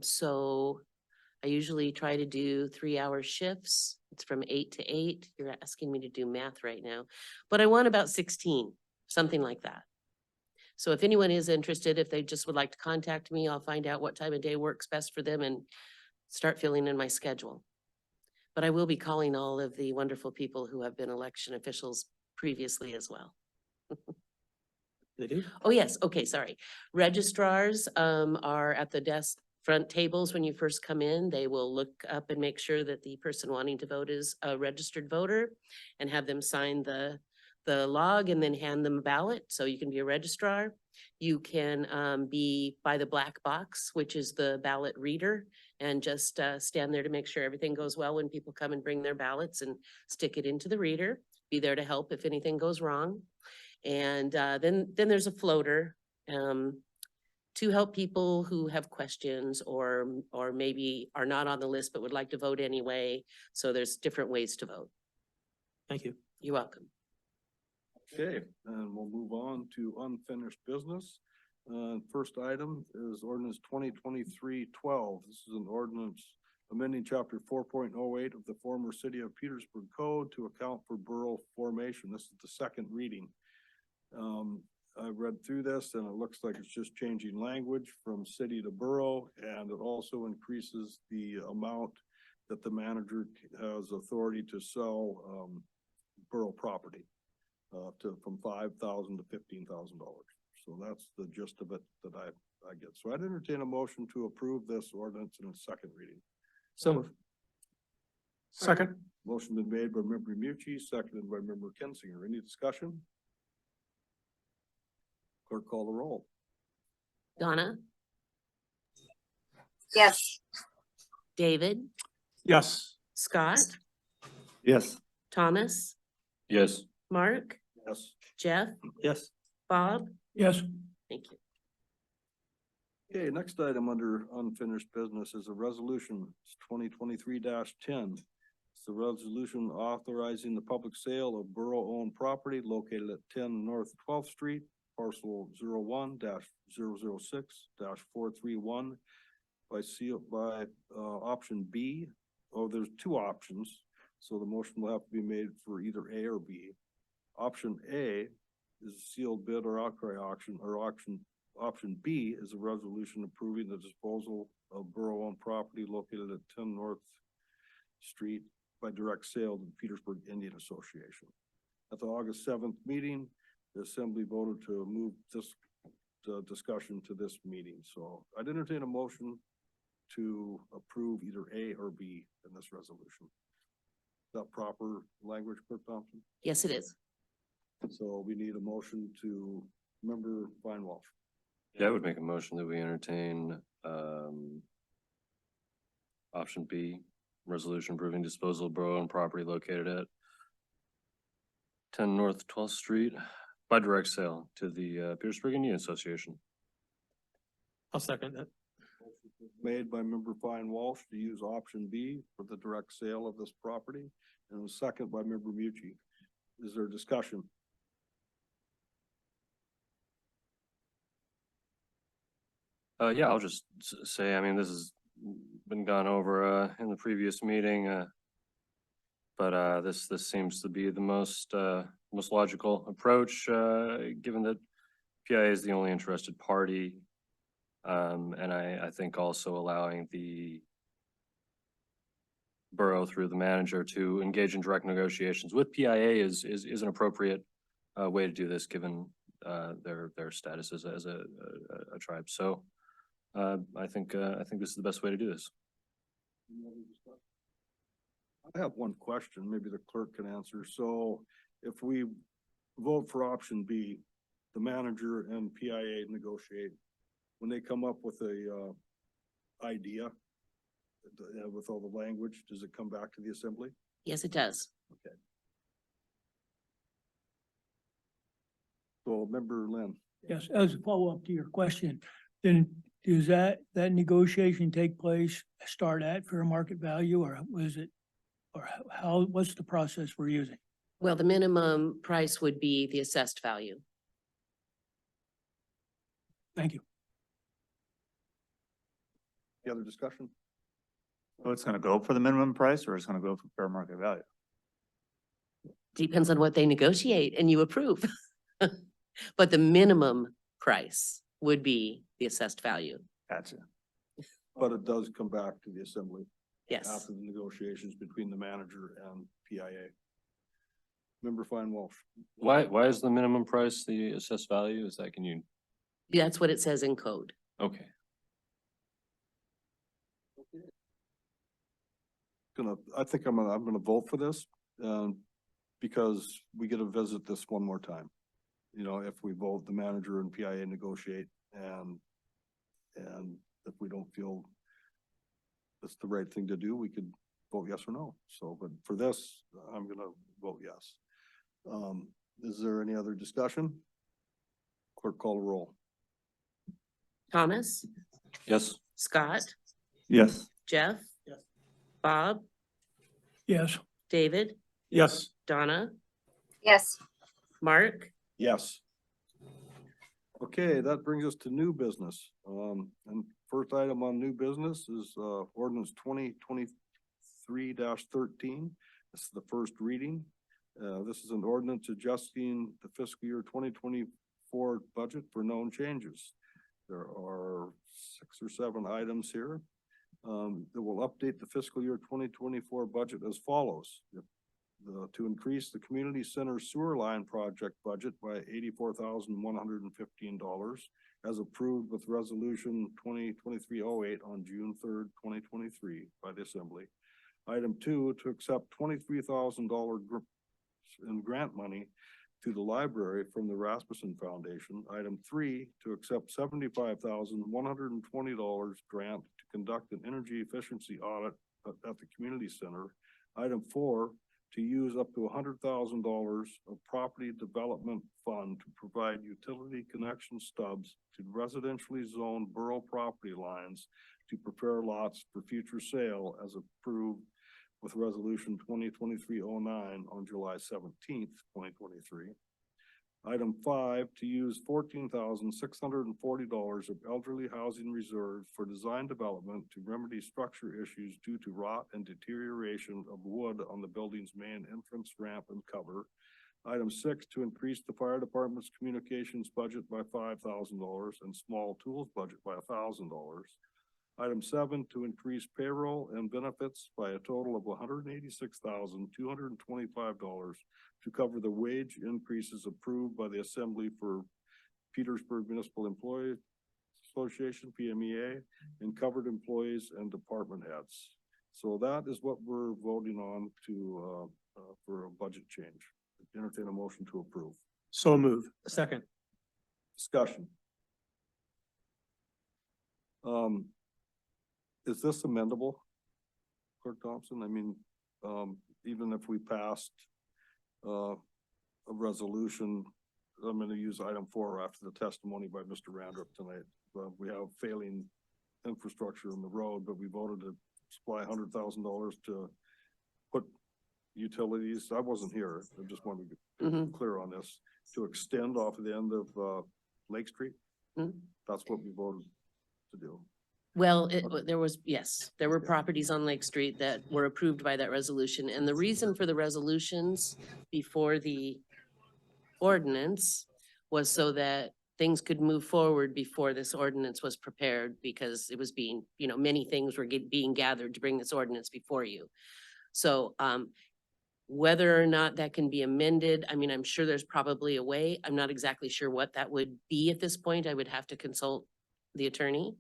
So I usually try to do 3-hour shifts. It's from 8 to 8. You're asking me to do math right now, but I want about 16, something like that. So if anyone is interested, if they just would like to contact me, I'll find out what time of day works best for them and start filling in my schedule. But I will be calling all of the wonderful people who have been election officials previously as well. They do? Oh, yes. Okay, sorry. Registrars are at the desk front tables when you first come in. They will look up and make sure that the person wanting to vote is a registered voter and have them sign the log and then hand them a ballot. So you can be a registrar. You can be by the black box, which is the ballot reader, and just stand there to make sure everything goes well when people come and bring their ballots and stick it into the reader. Be there to help if anything goes wrong. And then there's a floater to help people who have questions or maybe are not on the list but would like to vote anyway. So there's different ways to vote. Thank you. You're welcome. Okay, and we'll move on to unfinished business. First item is ordinance 2023-12. This is an ordinance amending chapter 4.08 of the former City of Petersburg Code to account for borough formation. This is the second reading. I read through this and it looks like it's just changing language from city to borough, and it also increases the amount that the manager has authority to sell borough property from $5,000 to $15,000. So that's the gist of it that I get. So I'd entertain a motion to approve this ordinance in its second reading. So Second. Motion been made by member Mucci, seconded by member Kinsinger. Any discussion? Clerk, call the roll. Donna, Yes. David, Yes. Scott, Yes. Thomas, Yes. Mark, Yes. Jeff, yes, Bob. Yes. Thank you. Okay, next item under unfinished business is a resolution, it's 2023-10. It's the resolution authorizing the public sale of borough-owned property located at 10 North 12th Street, parcel 01-006-431 by option B. Oh, there's 2 options, so the motion will have to be made for either A or B. Option A is a sealed bid or outcry auction, or option B is a resolution approving the disposal of borough-owned property located at 10 North Street by direct sale to the Petersburg Indian Association. At the August 7th meeting, the assembly voted to move this discussion to this meeting. So I'd entertain a motion to approve either A or B in this resolution. Is that proper language, Clerk Thompson? Yes, it is. So we need a motion to member Fine Walsh. Yeah, I would make a motion that we entertain, option B, resolution approving disposal of borough-owned property located at 10 North 12th Street by direct sale to the Petersburg Indian Association. I'll second that. Made by member Fine Walsh to use option B for the direct sale of this property, and a second by member Mucci. Is there discussion? Yeah, I'll just say, I mean, this has been gone over, in the previous meeting, but this seems to be the most logical approach, given that PIA is the only interested party. And I think also allowing the borough through the manager to engage in direct negotiations with PIA is an appropriate way to do this, given their status as a tribe. So I think this is the best way to do this. I have one question, maybe the clerk can answer. So if we vote for option B, the manager and PIA negotiate, when they come up with a idea with all the language, does it come back to the assembly? Yes, it does. Okay. So Member Lynn. Yes, as a follow-up to your question, then does that negotiation take place, start at fair market value, or was it, or how, what's the process we're using? Well, the minimum price would be the assessed value. Thank you. Any other discussion? So it's gonna go for the minimum price or it's gonna go for fair market value? Depends on what they negotiate and you approve. But the minimum price would be the assessed value. Gotcha. But it does come back to the assembly Yes. after the negotiations between the manager and PIA. Member Fine Walsh. Why is the minimum price the assessed value? Is that, can you, That's what it says in code. okay. I think I'm gonna vote for this, because we get to visit this one more time. You know, if we vote, the manager and PIA negotiate, and if we don't feel it's the right thing to do, we could vote yes or no. So, but for this, I'm gonna vote yes. Is there any other discussion? Clerk, call the roll. Thomas, Yes. Scott, Yes. Jeff. Yes. Bob, Yes. David, Yes. Donna, Yes. Mark. Yes. Okay, that brings us to new business. And first item on new business is, ordinance 2023-13. This is the first reading. This is an ordinance adjusting the fiscal year 2024 budget for known changes. There are 6 or 7 items here, that will update the fiscal year 2024 budget as follows. To increase the community center sewer line project budget by $84,115 as approved with resolution 2023-08 on June 3rd, 2023 by the assembly. Item 2, to accept $23,000 in grant money to the library from the Rasmussen Foundation. Item 3, to accept $75,120 grant to conduct an energy efficiency audit at the community center. Item 4, to use up to $100,000 of property development fund to provide utility connection stubs to residentially zoned borough property lines to prepare lots for future sale as approved with resolution 2023-09 on July 17th, 2023. Item 5, to use $14,640 of elderly housing reserve for design development to remedy structure issues due to rot and deterioration of wood on the building's main entrance ramp and cover. Item 6, to increase the fire department's communications budget by $5,000 and small tools budget by $1,000. Item 7, to increase payroll and benefits by a total of $186,225 to cover the wage increases approved by the Assembly for Petersburg Municipal Employee Association, PMEA, and covered employees and department heads. So that is what we're voting on to, for a budget change. Entertain a motion to approve. So move. Second. Discussion. Is this amendable, Clerk Thompson? I mean, even if we passed a resolution, I'm gonna use item 4 after the testimony by Mr. Randrup tonight. We have failing infrastructure in the road, but we voted to supply $100,000 to put utilities, I wasn't here, I just wanted to be Mhm. clear on this, to extend off of the end of, Lake Street. Mhm. That's what we voted to do. Well, Okay. there was, yes, there were properties on Lake Street that were approved by that resolution. And the reason for the resolutions before the ordinance was so that things could move forward before this ordinance was prepared, because it was being, many things were being gathered to bring this ordinance before you. So, whether or not that can be amended, I mean, I'm sure there's probably a way. I'm not exactly sure what that would be at this point. I would have to consult the attorney.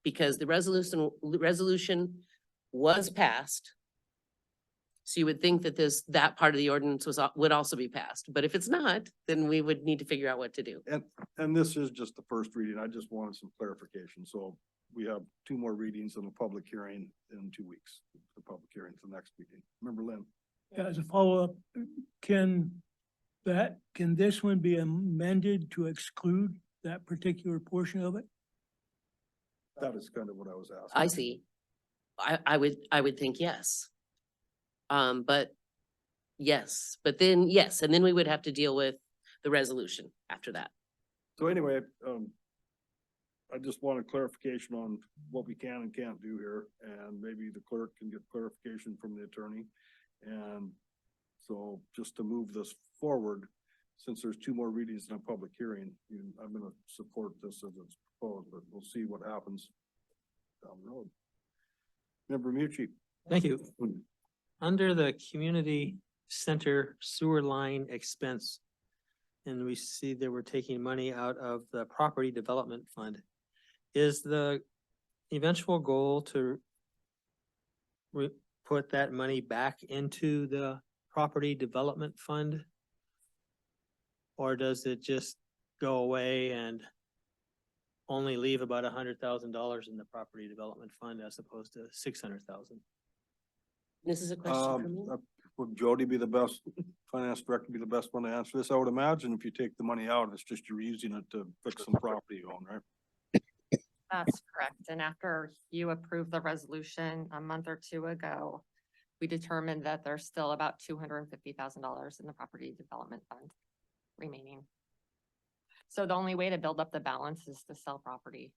Because the resolution was passed. So you would think that that part of the ordinance would also be passed, but if it's not, then we would need to figure out what to do. And this is just the first reading. I just wanted some clarification. So we have 2 more readings and a public hearing in 2 weeks. The public hearing for the next meeting. Remember, Lynn? As a follow-up, can this one be amended to exclude that particular portion of it? That is kind of what I was asking. I see. I would think yes. But yes, and then we would have to deal with the resolution after that. So anyway, I just wanted clarification on what we can and can't do here, and maybe the clerk can get clarification from the attorney. And so just to move this forward, since there's 2 more readings in a public hearing, I'm gonna support this as it's proposed, but we'll see what happens down the road. Member Mucci. Thank you. Under the community center sewer line expense, and we see that we're taking money out of the property development fund. Is the eventual goal to put that money back into the property development fund? Or does it just go away and only leave about $100,000 in the property development fund as opposed to 600,000? This is a question for me. Would Jody be the best, finance director be the best one to answer this? I would imagine if you take the money out, it's just you're using it to fix some property you own, right? That's correct. And after you approved the resolution a month or 2 ago, we determined that there's still about $250,000 in the property development fund remaining. So the only way to build up the balance is to sell property.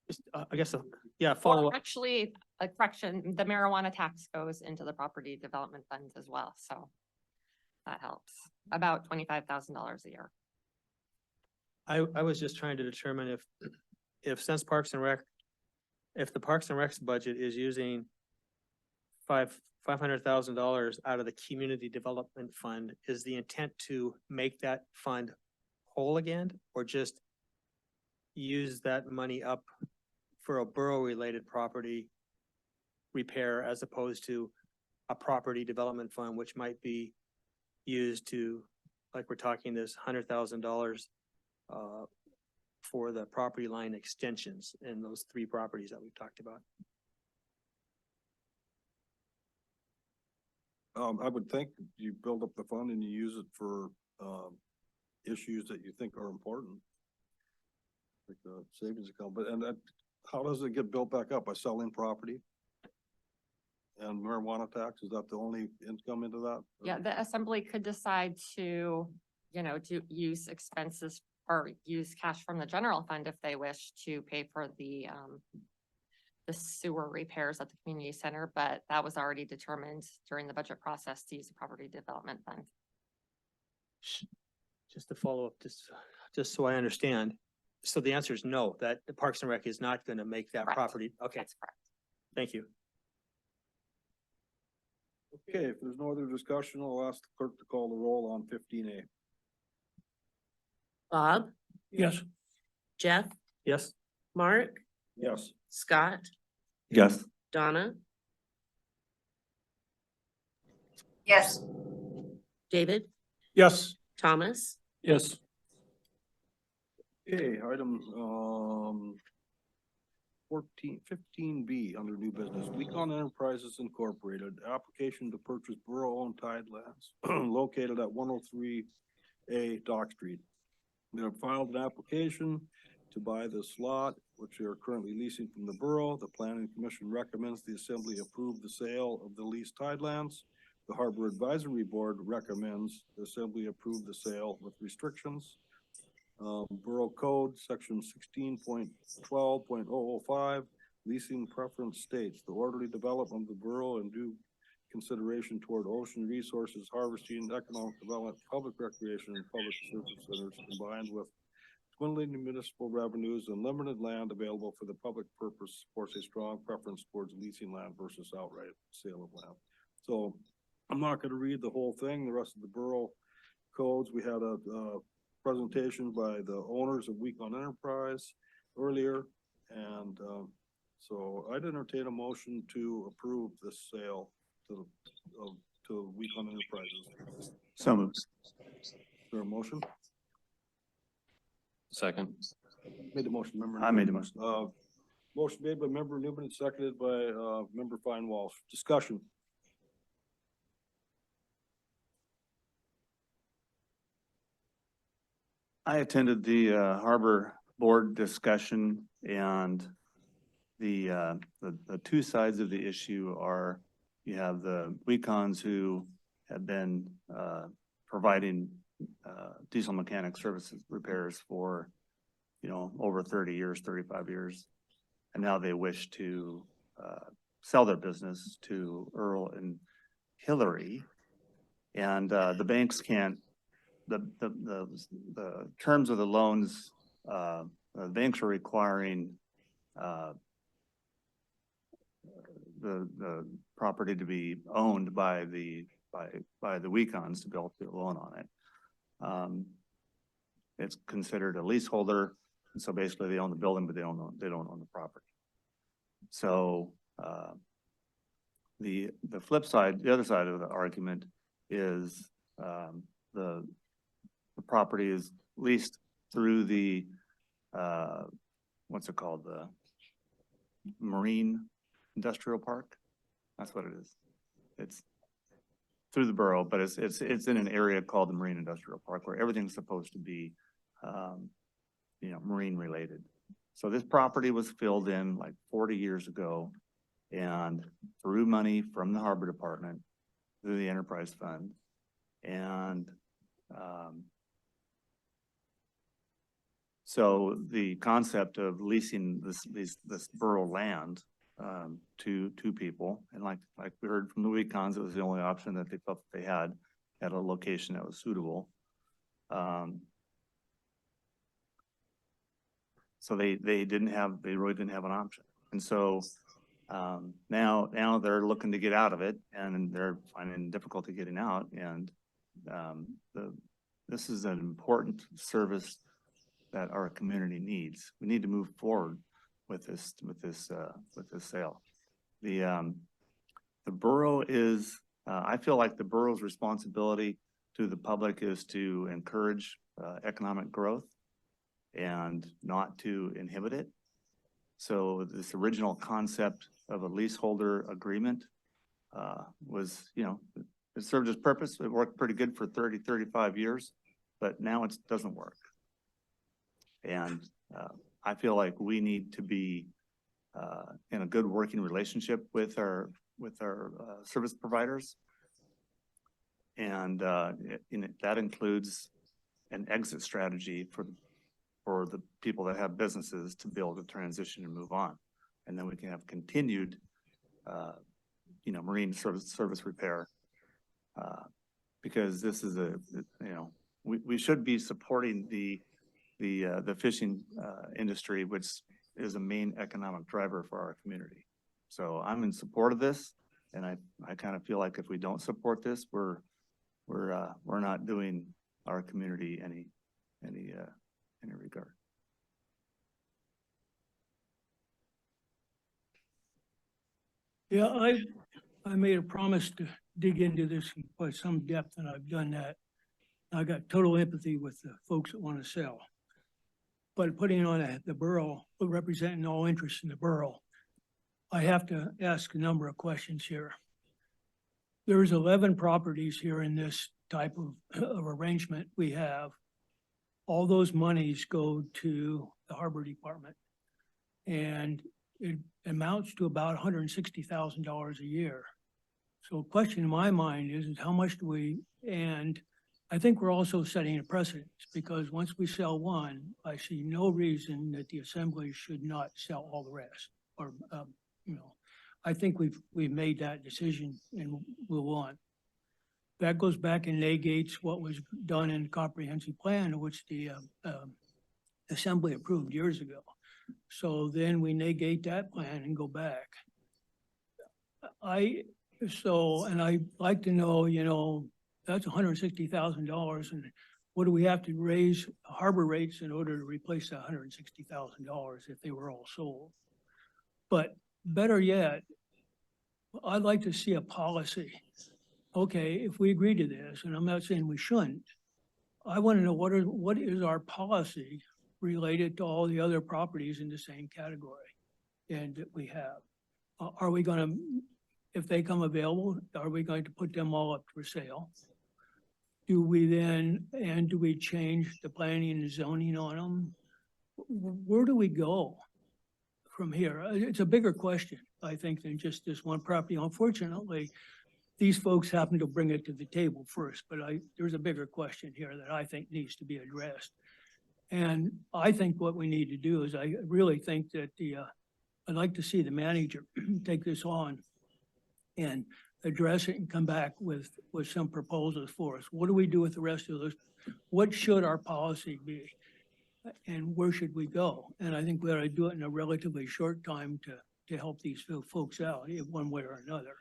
Just, I guess, yeah, Or follow up. actually, a correction, the marijuana tax goes into the property development funds as well, so that helps. About $25,000 a year. I was just trying to determine if since Parks and Rec, if the Parks and Rec's budget is using $500,000 out of the community development fund, is the intent to make that fund whole again, or just use that money up for a borough-related property repair as opposed to a property development fund, which might be used to, like we're talking this $100,000 for the property line extensions in those 3 properties that we've talked about. I would think you build up the fund and you use it for, issues that you think are important. Like the savings account, but, how does it get built back up? By selling property? And marijuana tax, is that the only income into that? Yeah, the assembly could decide to, to use expenses or use cash from the general fund if they wish to pay for the sewer repairs at the community center, but that was already determined during the budget process to use the property development fund. Just to follow up, just so I understand. So the answer is no, that the Parks and Rec is not going to make that Correct. property. Okay, That's correct. thank you. Okay, if there's no other discussion, I'll ask the clerk to call the roll on 15A. Bob, Yes. Jeff, Yes, Mark, Yes. Scott, Yes. Donna, Yes. David, Yes. Thomas. Yes. Okay, item, 15B under new business, Weecon Enterprises Incorporated, application to purchase borough-owned tide lands located at 103A Dock Street. They have filed an application to buy this lot, which they are currently leasing from the borough. The planning commission recommends the assembly approve the sale of the leased tidelands. The Harbor Advisory Board recommends the assembly approve the sale with restrictions. Borough Code, section 16.12.005, leasing preference states the orderly development of the borough and due consideration toward ocean resources, harvesting, economic development, public recreation, and public service centers combined with dwindling municipal revenues and limited land available for the public purpose supports a strong preference towards leasing land versus outright sale of land. So I'm not gonna read the whole thing, the rest of the borough codes. We had a presentation by the owners of Weekon Enterprise earlier. And so I'd entertain a motion to approve this sale to Weekon Enterprises. So moved. Is there a motion? Second. Made the motion, member. I made the motion. Motion made by member Newman and seconded by member Fine Walsh. Discussion. I attended the Harbor Board discussion, and the two sides of the issue are, you have the Weekons who have been providing diesel mechanic services repairs for, over 30 years, 35 years. And now they wish to sell their business to Earl and Hillary. And the banks can't, the terms of the loans, the banks are requiring the property to be owned by the Weekons to be able to do a loan on it. It's considered a leaseholder, and so basically they own the building, but they don't own the property. So the flip side, the other side of the argument is the property is leased through the what's it called, the Marine Industrial Park. That's what it is. It's through the borough, but it's in an area called the Marine Industrial Park where everything's supposed to be marine related. So this property was filled in like 40 years ago, and through money from the Harbor Department through the Enterprise Fund, and so the concept of leasing this borough land to people, and like we heard from the Weekons, it was the only option that they felt they had at a location that was suitable. So they really didn't have an option. And so now they're looking to get out of it, and they're finding difficulty getting out. And this is an important service that our community needs. We need to move forward with this sale. The borough is, I feel like the borough's responsibility to the public is to encourage economic growth and not to inhibit it. So this original concept of a leaseholder agreement was, it served its purpose. It worked pretty good for 30, 35 years, but now it doesn't work. And I feel like we need to be in a good working relationship with our service providers. And that includes an exit strategy for the people that have businesses to be able to transition and move on. And then we can have continued, marine service repair. Because this is we should be supporting the fishing industry, which is a main economic driver for our community. So I'm in support of this, and I kind of feel like if we don't support this, we're not doing our community any regard. Yeah, I made a promise to dig into this in some depth, and I've done that. I got total empathy with the folks that want to sell. But putting on the borough, representing all interests in the borough, I have to ask a number of questions here. There's 11 properties here in this type of arrangement we have. all those monies go to the harbor department. And it amounts to about $160,000 a year. So a question in my mind is how much do we, and I think we're also setting a precedent, because once we sell one, I see no reason that the assembly should not sell all the rest. Or, I think we've made that decision and we'll on. That goes back and negates what was done in the comprehensive plan, which the assembly approved years ago. So then we negate that plan and go back. I'd like to know, that's $160,000, and what do we have to raise harbor rates in order to replace that $160,000 if they were all sold? But better yet, I'd like to see a policy. Okay, if we agree to this, and I'm not saying we shouldn't, I want to know what is our policy related to all the other properties in the same category and that we have. Are we going to, if they come available, are we going to put them all up for sale? Do we change the planning and zoning on them? Where do we go from here? It's a bigger question, I think, than just this one property. Unfortunately, these folks happen to bring it to the table first, but there's a bigger question here that I think needs to be addressed. And I think what we need to do is, I really think that I'd like to see the manager take this on and address it and come back with some proposals for us. What do we do with the rest of those? What should our policy be? And where should we go? And I think we ought to do it in a relatively short time to help these folks out in one way or another.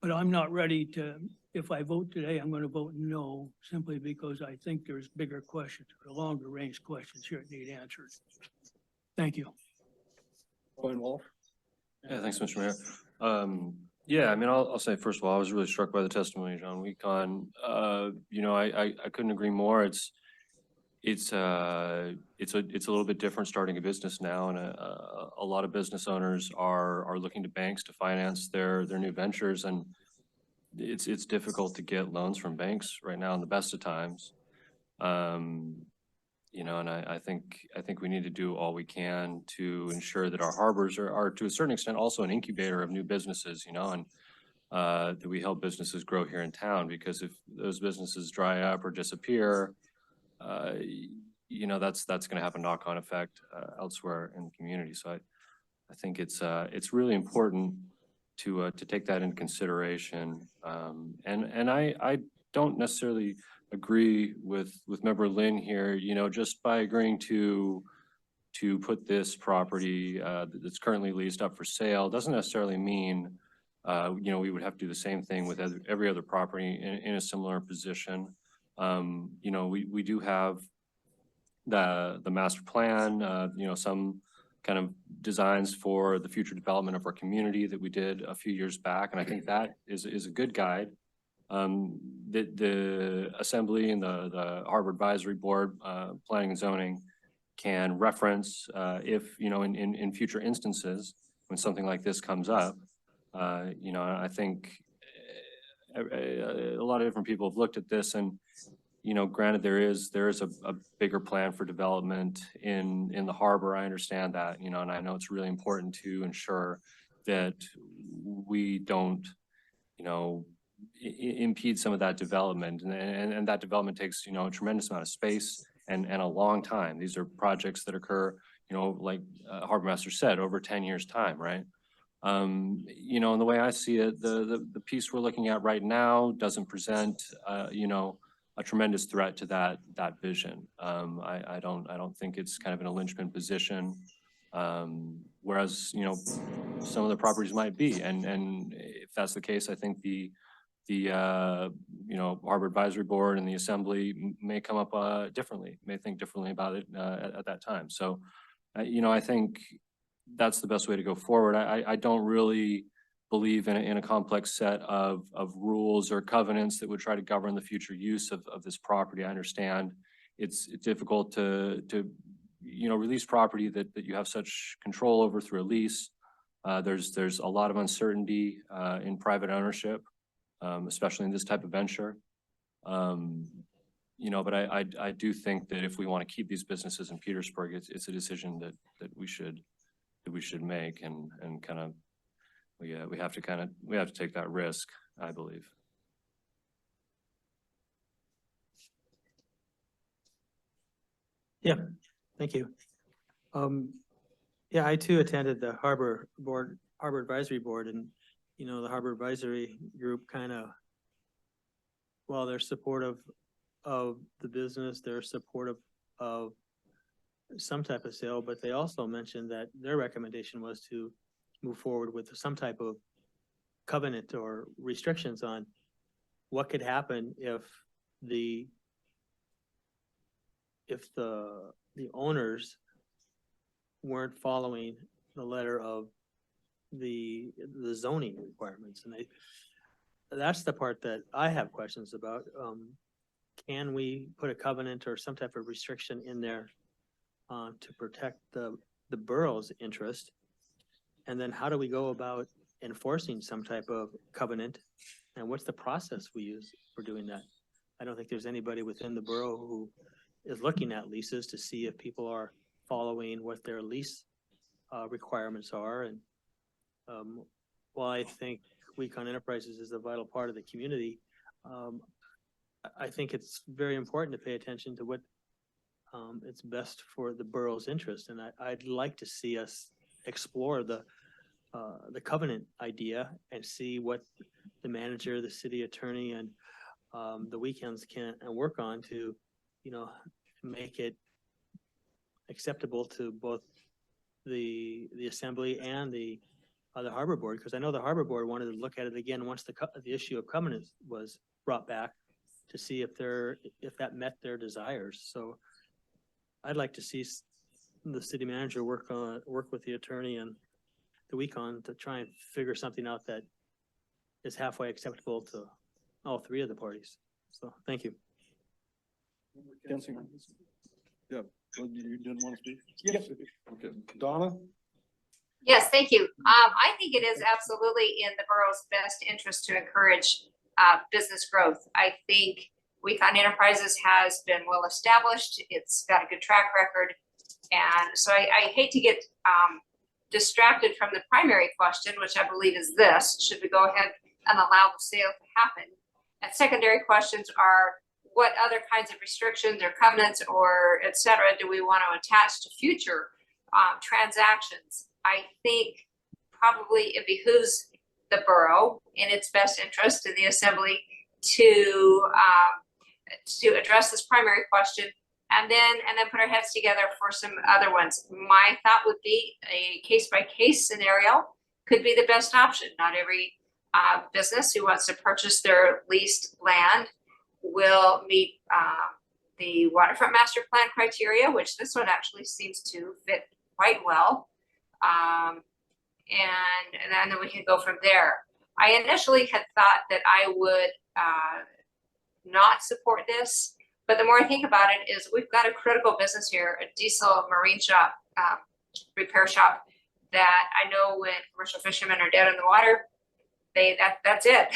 But I'm not ready to, if I vote today, I'm going to vote no, simply because I think there's bigger questions, or longer range questions here that need answered. Thank you. Point Wolf. Yeah, thanks, Mr. Mayor. Yeah, I mean, I'll say, first of all, I was really struck by the testimony of John Weekon. I couldn't agree more. It's a little bit different starting a business now, and a lot of business owners are looking to banks to finance their new ventures, and it's difficult to get loans from banks right now in the best of times. And I think we need to do all we can to ensure that our harbors are to a certain extent also an incubator of new businesses, and that we help businesses grow here in town, because if those businesses dry up or disappear, that's going to have a knock-on effect elsewhere in the community. So I think it's really important to take that into consideration. And I don't necessarily agree with Member Lynn here, just by agreeing to put this property that's currently leased up for sale doesn't necessarily mean we would have to do the same thing with every other property in a similar position. We do have the master plan, some kind of designs for the future development of our community that we did a few years back. And I think that is a good guide. The Assembly and the Harbor Advisory Board, Planning and Zoning can reference if, in future instances, when something like this comes up, I think a lot of different people have looked at this, and granted, there is a bigger plan for development in the harbor. I understand that, and I know it's really important to ensure that we don't, impede some of that development, and that development takes, a tremendous amount of space and a long time. These are projects that occur, like Harbor Master said, over 10 years time, right? And the way I see it, the piece we're looking at right now doesn't present, a tremendous threat to that vision. I don't think it's kind of in a linchpin position, whereas some of the properties might be, and if that's the case, I think the Harbor Advisory Board and the Assembly may come up differently, may think differently about it at that time. So, I think that's the best way to go forward. I don't really believe in a complex set of rules or covenants that would try to govern the future use of this property. I understand it's difficult to release property that you have such control over through a lease. There's a lot of uncertainty in private ownership, especially in this type of venture. you know, but I do think that if we want to keep these businesses in Petersburg, it's a decision that we should make and kind of, we have to take that risk, I believe. Yeah, thank you. Yeah, I too attended the Harbor Advisory Board, and, you know, the Harbor Advisory Group kind of, while they're supportive of the business, they're supportive of some type of sale, but they also mentioned that their recommendation was to move forward with some type of covenant or restrictions on what could happen if the owners weren't following the letter of the zoning requirements. And that's the part that I have questions about. Can we put a covenant or some type of restriction in there to protect the borough's interest? And then how do we go about enforcing some type of covenant? And what's the process we use for doing that? I don't think there's anybody within the borough who is looking at leases to see if people are following what their lease requirements are. And while I think WeCon Enterprises is a vital part of the community, I think it's very important to pay attention to what it's best for the borough's interest. And I'd like to see us explore the covenant idea and see what the manager, the city attorney, and the weekends can work on to, you know, make it acceptable to both the assembly and the harbor board, because I know the harbor board wanted to look at it again once the issue of covenants was brought back to see if that met their desires. So I'd like to see the city manager work with the attorney and the WeCon to try and figure something out that is halfway acceptable to all three of the parties. So thank you. Yeah, you didn't want to speak? Yes. Okay, Donna? Yes, thank you. I think it is absolutely in the borough's best interest to encourage business growth. I think WeCon Enterprises has been well established. It's got a good track record. And so I hate to get distracted from the primary question, which I believe is this: should we go ahead and allow the sale to happen? And secondary questions are, what other kinds of restrictions or covenants or et cetera do we want to attach to future transactions? I think probably it behooves the borough in its best interest in the assembly to address this primary question and then put our heads together for some other ones. My thought would be a case-by-case scenario could be the best option. Not every business who wants to purchase their leased land will meet the waterfront master plan criteria, which this one actually seems to fit quite well. And then we can go from there. I initially had thought that I would not support this, but the more I think about it is we've got a critical business here, a diesel marine shop, repair shop, that I know when commercial fishermen are dead in the water, that's it.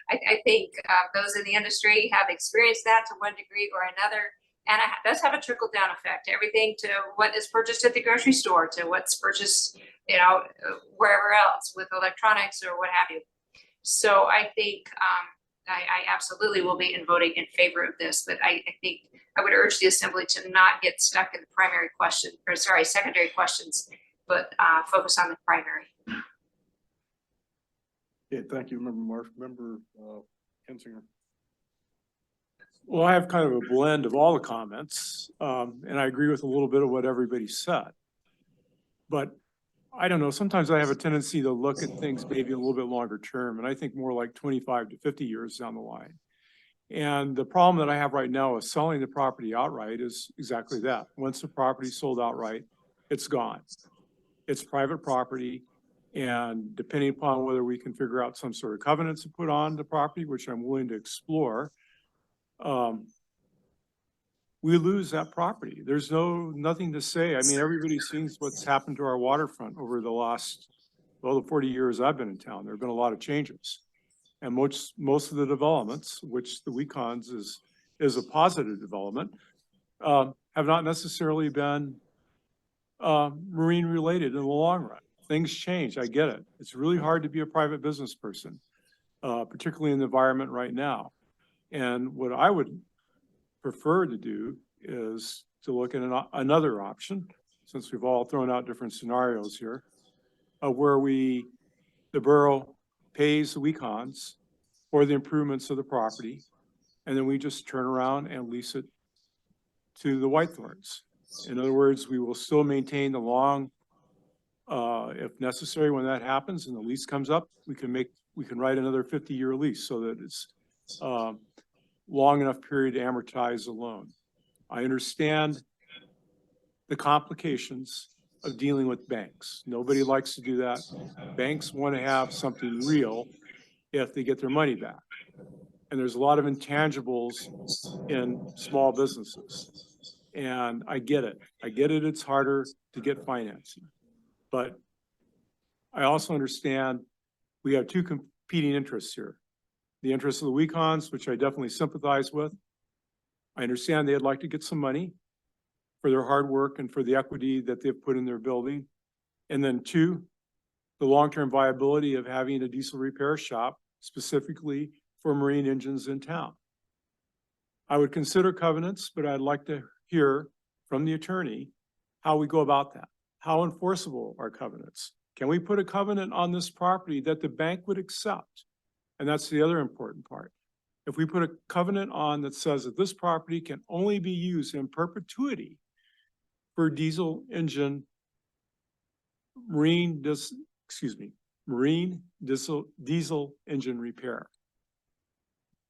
I think those in the industry have experienced that to one degree or another, and it does have a trickle down effect. Everything to what is purchased at the grocery store to what's purchased, you know, wherever else with electronics or what have you. So I think I absolutely will be voting in favor of this, but I think I would urge the assembly to not get stuck in the primary question, or sorry, secondary questions, but focus on the primary. Okay, thank you, Member Kinsinger. Well, I have kind of a blend of all the comments, and I agree with a little bit of what everybody said. But I don't know, sometimes I have a tendency to look at things maybe a little bit longer term, and I think more like 25 to 50 years down the line. And the problem that I have right now is selling the property outright is exactly that. Once the property is sold outright, it's gone. It's private property. And depending upon whether we can figure out some sort of covenants to put on the property, which I'm willing to explore, we lose that property. There's nothing to say. I mean, everybody sees what's happened to our waterfront over the last, well, the 40 years I've been in town. There have been a lot of changes. And most of the developments, which the WeCons is is a positive development, have not necessarily been marine related in the long run. Things change. I get it. It's really hard to be a private business person, particularly in the environment right now. And what I would prefer to do is to look at another option, since we've all thrown out different scenarios here, where the borough pays the WECONs for the improvements of the property, and then we just turn around and lease it to the Whitethorns. In other words, we will still maintain the long, if necessary, when that happens and the lease comes up, we can write another 50-year lease so that it's long enough period to amortize the loan. I understand the complications of dealing with banks. Nobody likes to do that. Banks want to have something real if they get their money back. And there's a lot of intangibles in small businesses. And I get it. I get it. It's harder to get financing. But I also understand we have two competing interests here. The interests of the WECONs, which I definitely sympathize with. I understand they'd like to get some money for their hard work and for the equity that they've put in their building. And then two, the long-term viability of having a diesel repair shop specifically for marine engines in town. I would consider covenants, but I'd like to hear from the attorney how we go about that. How enforceable are covenants? Can we put a covenant on this property that the bank would accept? And that's the other important part. If we put a covenant on that says that this property can only be used in perpetuity for diesel engine, marine diesel engine repair.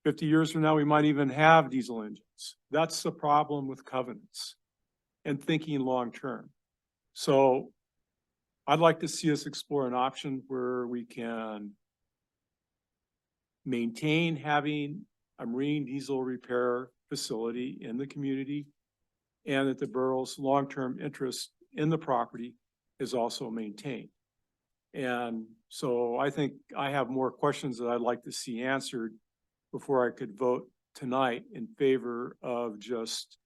50 years from now, we might even have diesel engines. That's the problem with covenants and thinking long-term. So I'd like to see us explore an option where we can maintain having a marine diesel repair facility in the community and that the borough's long-term interest in the property is also maintained. And so I think I have more questions that I'd like to see answered before I could vote tonight in favor of just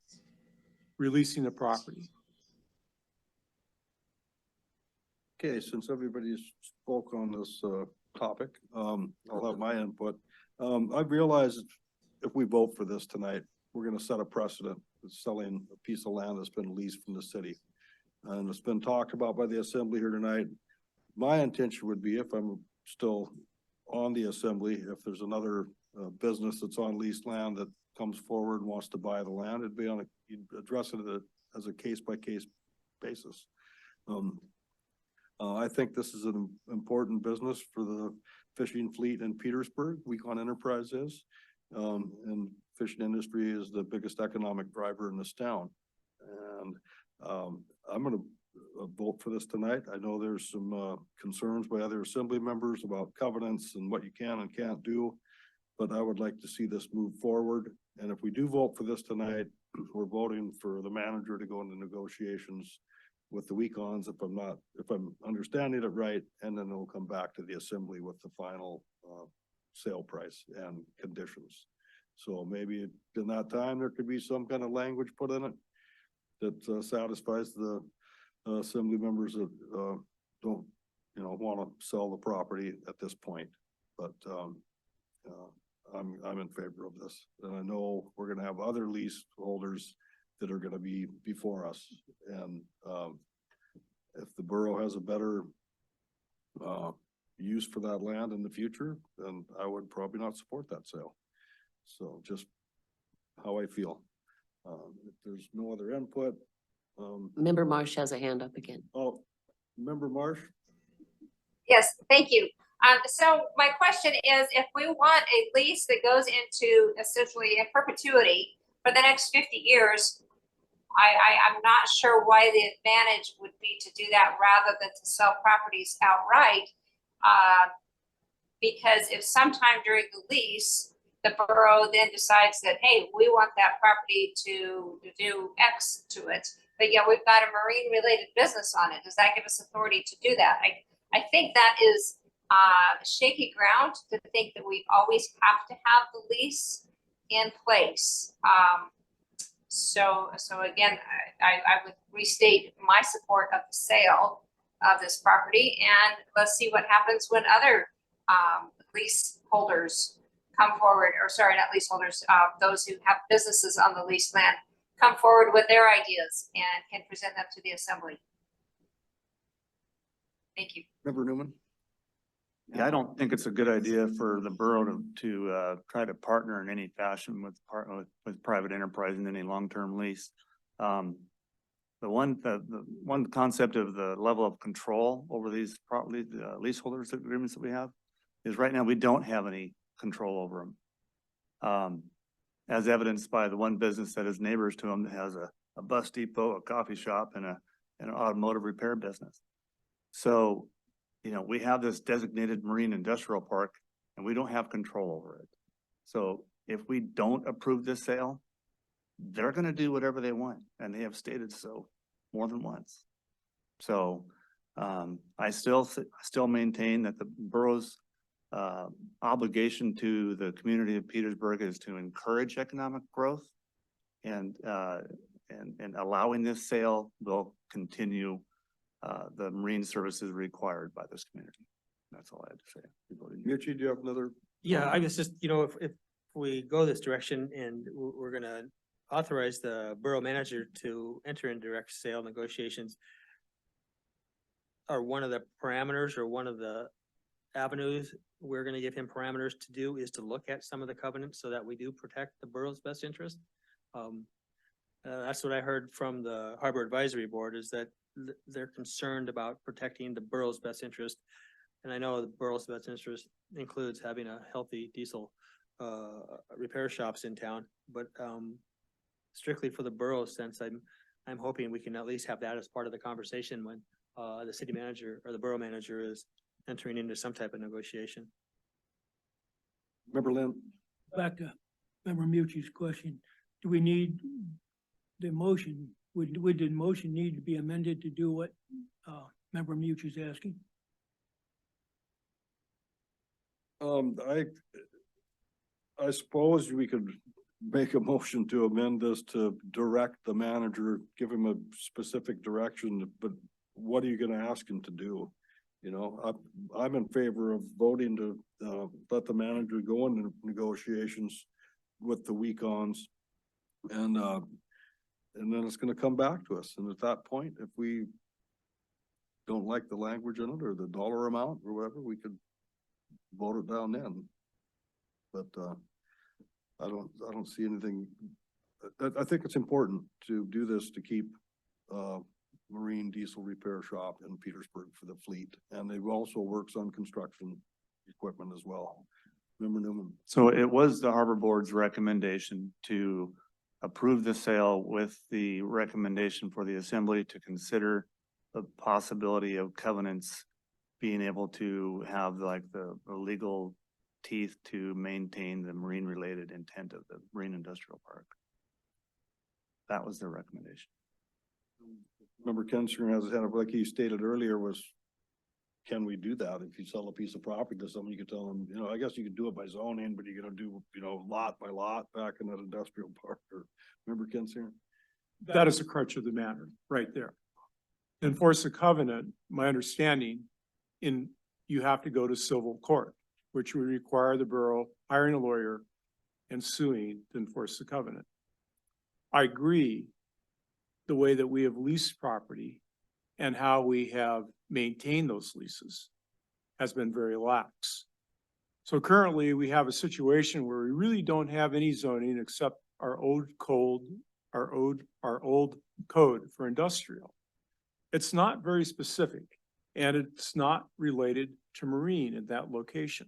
releasing the property. Okay, since everybody's spoke on this topic, I'll have my input. I've realized if we vote for this tonight, we're gonna set a precedent with selling a piece of land that's been leased from the city. And it's been talked about by the assembly here tonight. My intention would be, if I'm still on the assembly, if there's another business that's on leased land that comes forward and wants to buy the land, it'd be you'd address it as a case-by-case basis. I think this is an important business for the fishing fleet in Petersburg. WECON Enterprise is, and fishing industry is the biggest economic driver in this town. And I'm gonna vote for this tonight. I know there's some concerns by other assembly members about covenants and what you can and can't do, but I would like to see this move forward. And if we do vote for this tonight, we're voting for the manager to go into negotiations with the WECONs, if I'm understanding it right, and then it'll come back to the assembly with the final sale price and conditions. So maybe in that time, there could be some kind of language put in it that satisfies the assembly members that don't, want to sell the property at this point. But I'm in favor of this, and I know we're going to have other lease holders that are going to be before us. And if the borough has a better use for that land in the future, then I would probably not support that sale. So just how I feel. If there's no other input. Member Marsh has a hand up again. Oh, Member Marsh? Yes, thank you. So my question is, if we want a lease that goes into essentially in perpetuity for the next 50 years, I'm not sure why the advantage would be to do that rather than to sell properties outright. Because if sometime during the lease, the borough then decides that, hey, we want that property to do X to it, but yeah, we've got a marine related business on it. Does that give us authority to do that? I think that is shaky ground to think that we always have to have the lease in place. So again, I would restate my support of the sale of this property, and let's see what happens when other leaseholders come forward, or sorry, not leaseholders, those who have businesses on the leased land come forward with their ideas and can present them to the assembly. Thank you. Member Newman? Yeah, I don't think it's a good idea for the borough to try to partner in any fashion with private enterprise in any long-term lease. The one concept of the level of control over these property, leaseholders agreements that we have is right now we don't have any control over them. As evidenced by the one business that is neighbors to them that has a bus depot, a coffee shop, and an automotive repair business. So, you know, we have this designated marine industrial park and we don't have control over it. So if we don't approve this sale, they're gonna do whatever they want, and they have stated so more than once. So, I still maintain that the borough's obligation to the community of Petersburg is to encourage economic growth, and allowing this sale will continue the marine services required by this community. That's all I have to say. Mitchie, do you have another? Yeah, I was just, you know, if we go this direction and we're gonna authorize the borough manager to enter in direct sale negotiations, are one of the parameters or one of the avenues we're gonna give him parameters to do is to look at some of the covenants so that we do protect the borough's best interest. That's what I heard from the Harbor Advisory Board, is that they're concerned about protecting the borough's best interest. And I know the borough's best interest includes having a healthy diesel repair shops in town, but strictly for the borough's sense, I'm hoping we can at least have that as part of the conversation when the city manager or the borough manager is entering into some type of negotiation. Member Lynn? Back to Member Mucci's question, do we need the motion? Would the motion need to be amended to do what Member Mucci's asking? I suppose we could make a motion to amend this to direct the manager, give him a specific direction, but what are you gonna ask him to do? You know, I'm in favor of voting to let the manager go into negotiations with the weak-ons. And then it's gonna come back to us. And at that point, if we don't like the language in it or the dollar amount or whatever, we could vote it down then. But I don't see anything. I think it's important to do this to keep marine diesel repair shop in Petersburg for the fleet. And it also works on construction equipment as well. Member Newman? So it was the Harbor Board's recommendation to approve the sale with the recommendation for the assembly to consider the possibility of covenants being able to have like the legal teeth to maintain the marine related intent of the marine industrial park. That was their recommendation. Member Kensinger has his hand up, like he stated earlier, was, can we do that? If you sell a piece of property to someone, you could tell them, you know, I guess you could do it by zoning, but you're gonna do, you know, lot by lot back in that industrial park. Or Member Kensinger? That is the crutch of the matter, right there. Enforce the covenant, my understanding, you have to go to civil court, which would require the borough hiring a lawyer and suing to enforce the covenant. I agree the way that we have leased property and how we have maintained those leases has been very lax. So currently we have a situation where we really don't have any zoning except our old code for industrial. It's not very specific and it's not related to marine at that location.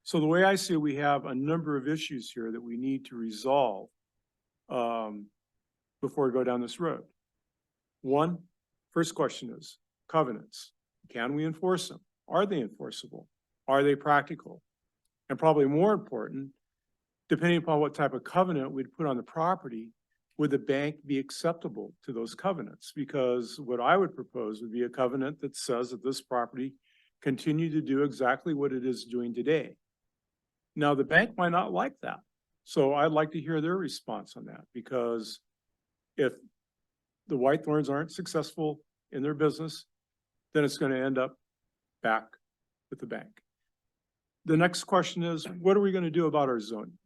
So the way I see it, we have a number of issues here that we need to resolve before we go down this road. First question is covenants. Can we enforce them? Are they enforceable? Are they practical? And probably more important, depending upon what type of covenant we'd put on the property, would the bank be acceptable to those covenants? Because what I would propose would be a covenant that says that this property continue to do exactly what it is doing today. Now, the bank might not like that. So I'd like to hear their response on that, because if the Whitethorns aren't successful in their business, then it's gonna end up back with the bank. The next question is, what are we gonna do about our zoning?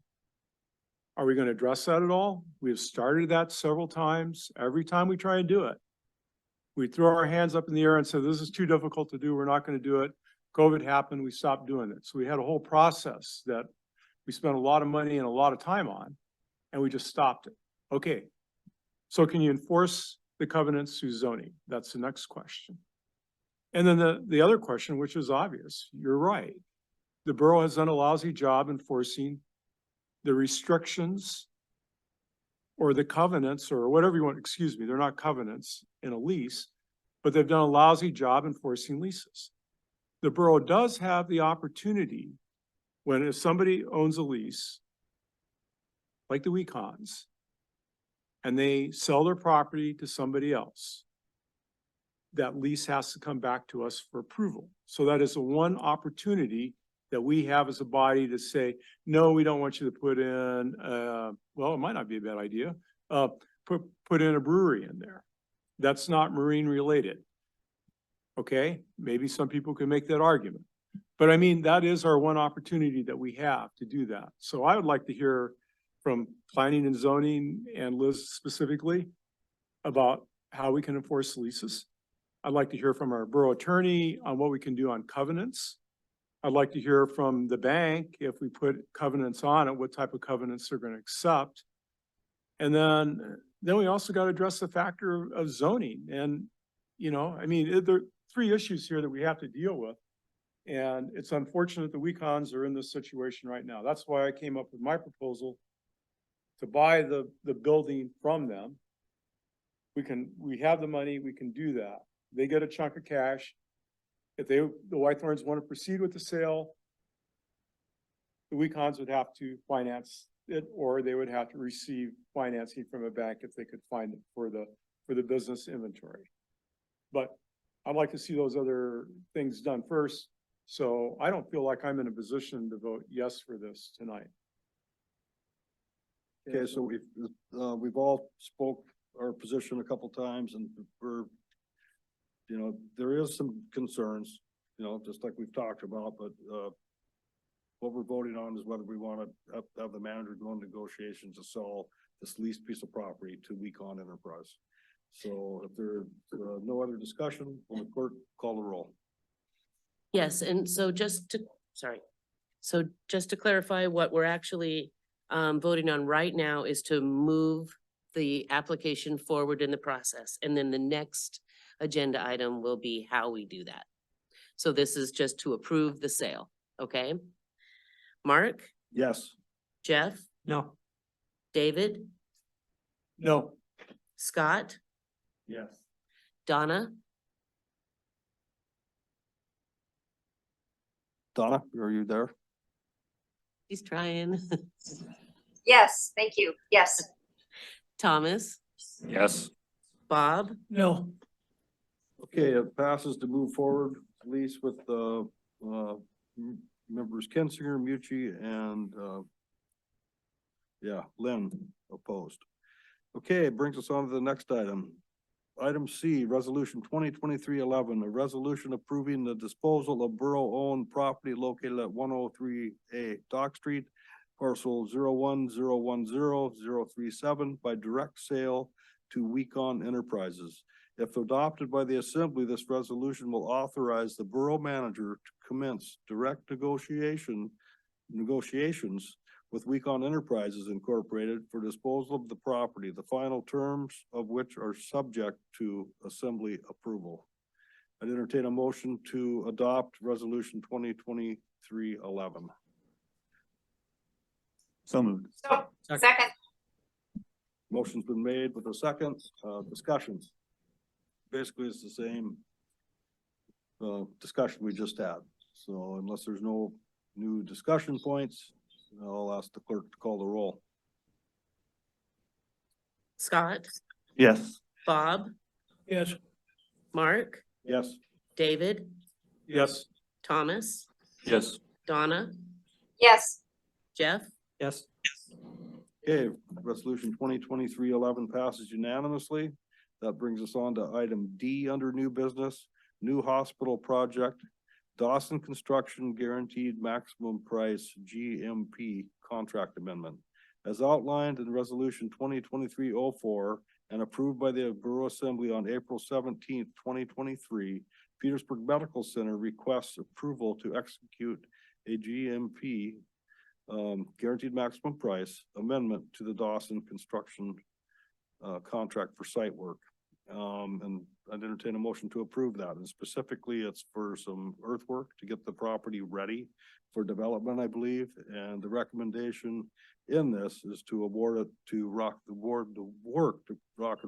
Are we gonna address that at all? We have started that several times. Every time we try and do it, we throw our hands up in the air and say, this is too difficult to do. We're not gonna do it. COVID happened, we stopped doing it. So we had a whole process that we spent a lot of money and a lot of time on, and we just stopped it. Okay. So can you enforce the covenants through zoning? That's the next question. And then the other question, which is obvious, you're right. The borough has done a lousy job enforcing the restrictions or the covenants or whatever you want, excuse me, they're not covenants in a lease, but they've done a lousy job enforcing leases. The borough does have the opportunity when if somebody owns a lease, like the Wecons, and they sell their property to somebody else, that lease has to come back to us for approval. So that is the one opportunity that we have as a body to say, no, we don't want you to put in, well, it might not be a bad idea, put in a brewery in there. That's not marine related. Okay, maybe some people can make that argument. But I mean, that is our one opportunity that we have to do that. So I would like to hear from planning and zoning and Liz specifically about how we can enforce leases. I'd like to hear from our borough attorney on what we can do on covenants. I'd like to hear from the bank, if we put covenants on it, what type of covenants they're going to accept. And then we also got to address the factor of zoning. And, you know, I mean, there are three issues here that we have to deal with. And it's unfortunate the Wecons are in this situation right now. That's why I came up with my proposal to buy the building from them. We have the money, we can do that. They get a chunk of cash. If the Whitethorns want to proceed with the sale, the Wecons would have to finance it, or they would have to receive financing from a bank if they could find it for the business inventory. But I'd like to see those other things done first. So I don't feel like I'm in a position to vote yes for this tonight. Okay, so we've all spoke our position a couple times, and we're, you know, there is some concerns, you know, just like we've talked about, but what we're voting on is whether we want to have the manager go in negotiations to sell this leased piece of property to Wecon Enterprise. So if there's no other discussion, will the clerk call the roll? Yes, and so just to clarify, what we're actually voting on right now is to move the application forward in the process. And then the next agenda item will be how we do that. So this is just to approve the sale, okay? Mark, Yes. Jeff, No. David, No. Scott, Yes. Donna, Donna, are you there? he's trying, Yes, thank you. Yes. Thomas, Yes. Bob, No, Okay, it passes to move forward, at least with members Kinsinger, Mucci, and Lynn opposed. Okay, it brings us on to the next item. Item C, Resolution 2023-11, a resolution approving the disposal of borough-owned property located at 103A Dock Street, parcel 01010037 by direct sale to Wecon Enterprises. If adopted by the assembly, this resolution will authorize the borough manager to commence direct negotiations with Wecon Enterprises Incorporated for disposal of the property, the final terms of which are subject to assembly approval. I'd entertain a motion to adopt resolution 2023-11. So moved. So, second. Motion's been made with a second, discussions. Basically, it's the same discussion we just had. So unless there's no new discussion points, I'll ask the clerk to call the roll. Scott, Yes. Bob, yes, Mark, Yes. David, Yes. Thomas, Yes. Donna, Yes. Jeff, Yes. Okay, resolution 2023-11 passes unanimously. That brings us on to item D under new business, new hospital project, Dawson Construction Guaranteed Maximum Price GMP Contract Amendment. As outlined in resolution 2023-04 and approved by the Borough Assembly on April 17th, 2023, Petersburg Medical Center requests approval to execute a GMP guaranteed maximum price amendment to the Dawson construction contract for site work. And I'd entertain a motion to approve that. And specifically, it's for some earthwork to get the property ready for development, I believe. And the recommendation in this is to award it to Rock and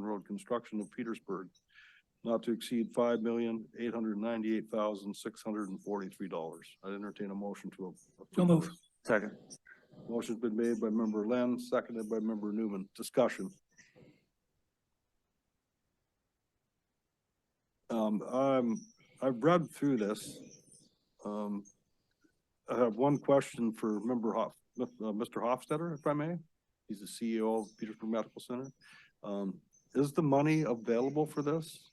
Road Construction of Petersburg, not to exceed $5,898,643. I'd entertain a motion to approve. So move. Second. Motion's been made by member Len, seconded by member Newman. Discussion. I've read through this. I have one question for member Mr. Hofstadter, if I may. He's the CEO of Petersburg Medical Center. Is the money available for this?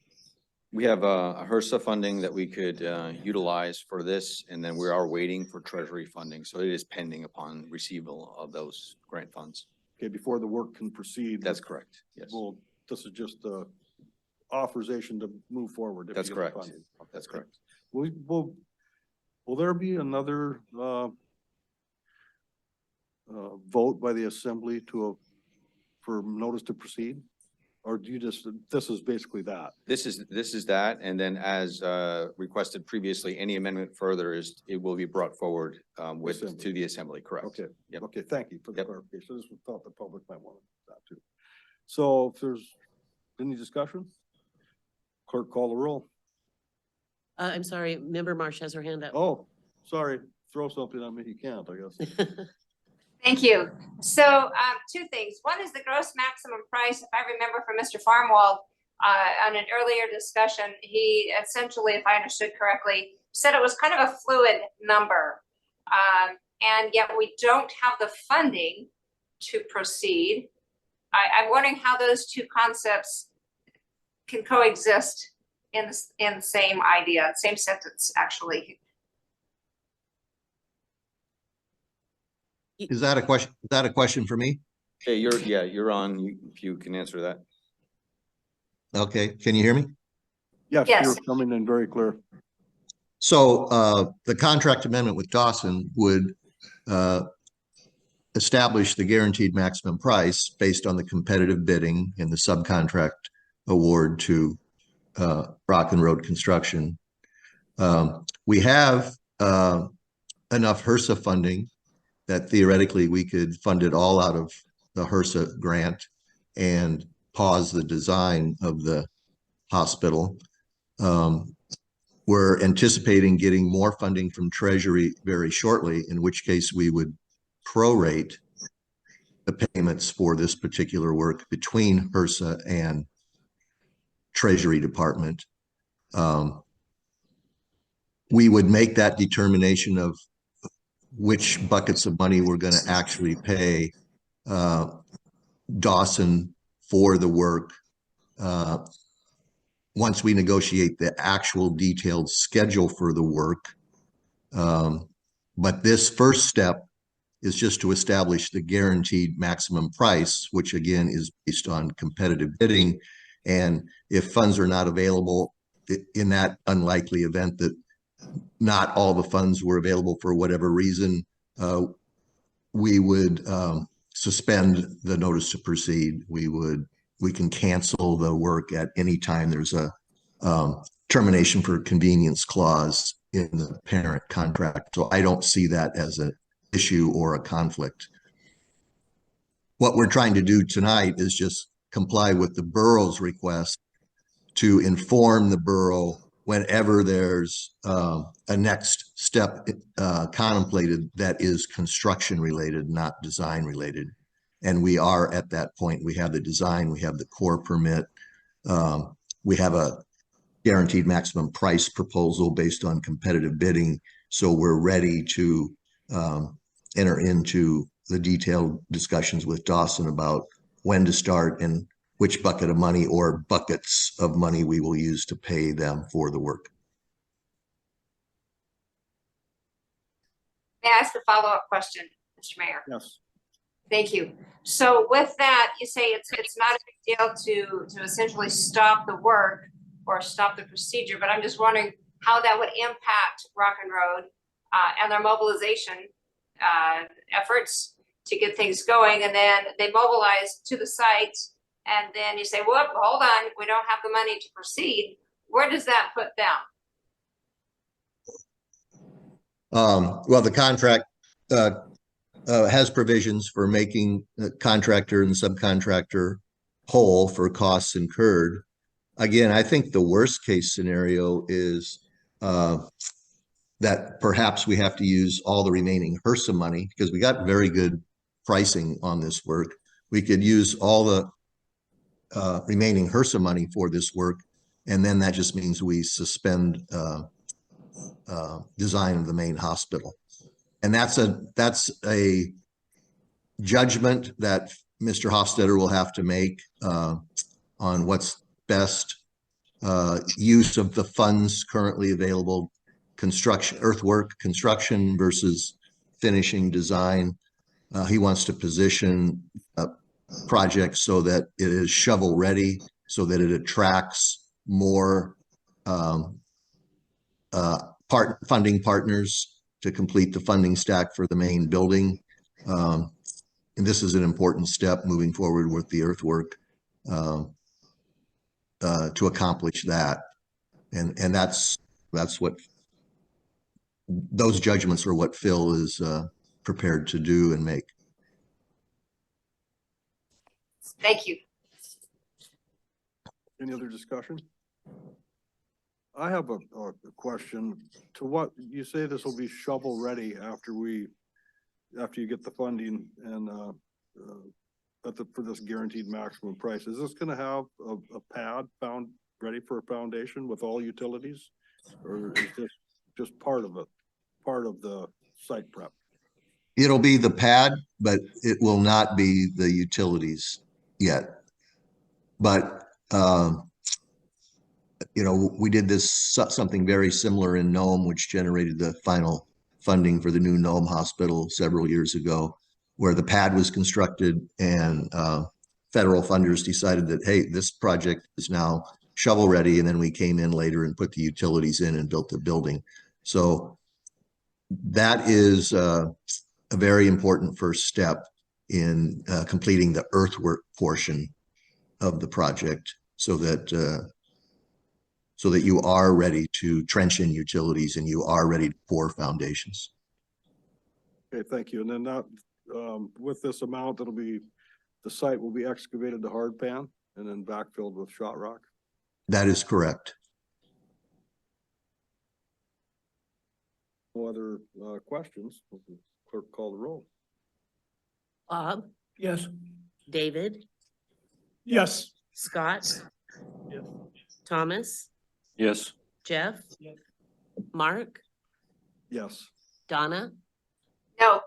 We have a HRSA funding that we could utilize for this, and then we are waiting for Treasury funding. So it is pending upon receival of those grant funds. Okay, before the work can proceed. That's correct. Yes, Well, this is just a authorization to move forward. if that's you get the correct. funding. That's correct. Will there be another vote by the assembly for notice to proceed? Or do you just, this is basically that? This is that, and then as requested previously, any amendment further it will be brought forward Assembly. to the assembly, correct? Okay, Yep. okay, thank you for the Yep. clarification. I just thought the public might want that too. So if there's any discussion? Clerk, call the roll. I'm sorry, member Marsh has her hand up. Oh, sorry, throw something at me. You can't, I guess. Thank you. So, two things. One is the gross maximum price. If I remember from Mr. Farnwell, on an earlier discussion, he essentially, if I understood correctly, said it was kind of a fluid number. And yet we don't have the funding to proceed. I'm wondering how those two concepts can coexist in the same idea, same sentence, actually. Is that a question? Is that a question for me? Okay, you're on, if you can answer that. Okay, can you hear me? Yes, Yes. you're coming in very clear. So the contract amendment with Dawson would establish the guaranteed maximum price based on the competitive bidding and the subcontract award to Rock and Road Construction. We have enough HRSA funding that theoretically we could fund it all out of the HRSA grant and pause the design of the hospital. We're anticipating getting more funding from Treasury very shortly, in which case we would prorate the payments for this particular work between HRSA and Treasury Department. We would make that determination of which buckets of money we're going to actually pay Dawson for the work once we negotiate the actual detailed schedule for the work. But this first step is just to establish the guaranteed maximum price, which again is based on competitive bidding. And if funds are not available in that unlikely event that not all the funds were available for whatever reason, we would suspend the notice to proceed. We can cancel the work at any time there's a termination for convenience clause in the parent contract. So I don't see that as an issue or a conflict. What we're trying to do tonight is just comply with the borough's request to inform the borough whenever there's a next step contemplated that is construction related, not design related. And we are at that point. We have the design, we have the core permit, we have a guaranteed maximum price proposal based on competitive bidding. So we're ready to enter into the detailed discussions with Dawson about when to start and which bucket of money or buckets of money we will use to pay them for the work. May I ask a follow-up question, Mr. Mayor? Yes. Thank you. So with that, you say it's not a big deal to essentially stop the work or stop the procedure, but I'm just wondering how that would impact Rock and Road and their mobilization efforts to get things going. And then they mobilize to the site, and then you say, "Whoop, hold on, we don't have the money to proceed." Where does that put them? Well, the contract has provisions for making the contractor and subcontractor whole for costs incurred. Again, I think the worst case scenario is that perhaps we have to use all the remaining HRSA money because we got very good pricing on this work. We could use all the remaining HRSA money for this work, and then that just means we suspend design of the main hospital. And that's a judgment that Mr. Hofstetter will have to make on what's best use of the funds currently available, earthwork construction versus finishing design. He wants to position a project so that it is shovel ready, so that it attracts more funding partners to complete the funding stack for the main building. And this is an important step moving forward with the earthwork to accomplish that. And that's what those judgments are, what Phil is prepared to do and make. Thank you. Any other discussion? I have a question. To what, you say this will be shovel ready after you get the funding and for this guaranteed maximum price. Is this gonna have a pad found ready for a foundation with all utilities? Or is this just part of it, part of the site prep? It'll be the pad, but it will not be the utilities yet. But you know, we did something very similar in Nome, which generated the final funding for the new Nome Hospital several years ago, where the pad was constructed and federal funders decided that, hey, this project is now shovel ready. And then we came in later and put the utilities in and built the building. So that is a very important first step in completing the earthwork portion of the project so that you are ready to trench in utilities and you are ready to pour foundations. Okay, thank you. And then that, with this amount, the site will be excavated to hard pan and then backfilled with shot rock? That is correct. No other questions? Clerk, call the roll. Bob, Yes. David, Yes. Scott, Yes. Thomas, Yes. Jeff, Mark, Yes. Donna, No.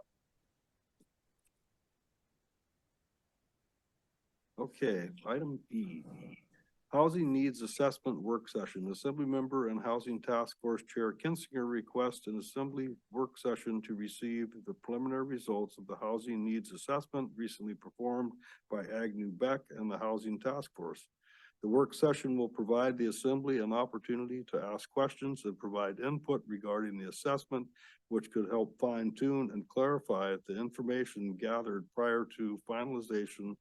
Okay, item E. Housing Needs Assessment Work Session. Assembly Member and Housing Task Force Chair Kinsinger request an assembly work session to receive the preliminary results of the Housing Needs Assessment recently performed by Agnew Beck and the Housing Task Force. The work session will provide the assembly an opportunity to ask questions and provide input regarding the assessment, which could help fine tune and clarify the information gathered prior to finalizing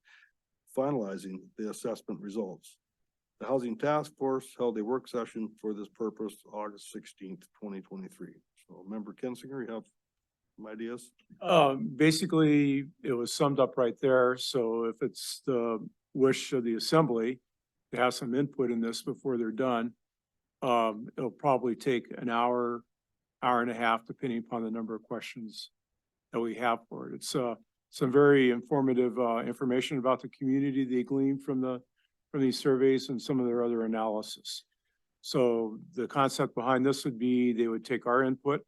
the assessment results. The Housing Task Force held a work session for this purpose August 16th, 2023. So Member Kinsinger, you have some ideas? Basically, it was summed up right there. So if it's the wish of the assembly to have some input in this before they're done, it'll probably take an hour, hour and a half, depending upon the number of questions that we have for it. It's some very informative information about the community they gleaned from these surveys and some of their other analysis. So the concept behind this would be they would take our input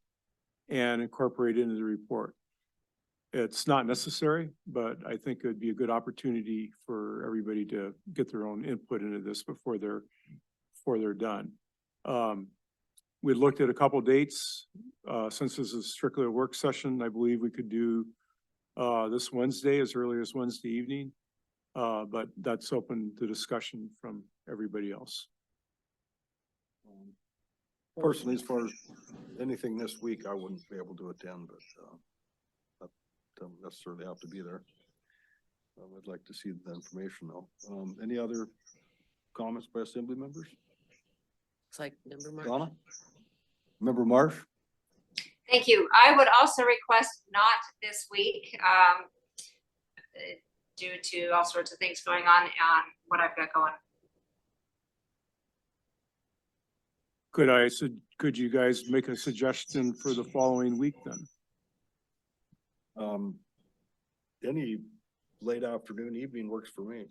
and incorporate it into the report. It's not necessary, but I think it would be a good opportunity for everybody to get their own input into this before they're done. We looked at a couple dates, since this is strictly a work session, I believe we could do this Wednesday, as early as Wednesday evening. But that's open to discussion from everybody else. Personally, as far as anything this week, I wouldn't be able to attend, but, I don't necessarily have to be there. I would like to see the information though. Any other comments by assembly members? Looks like member March. Donna? Member Marsh? Thank you. I would also request not this week, due to all sorts of things going on what I've got going. Could you guys make a suggestion for the following week then? Any late afternoon, evening works for me.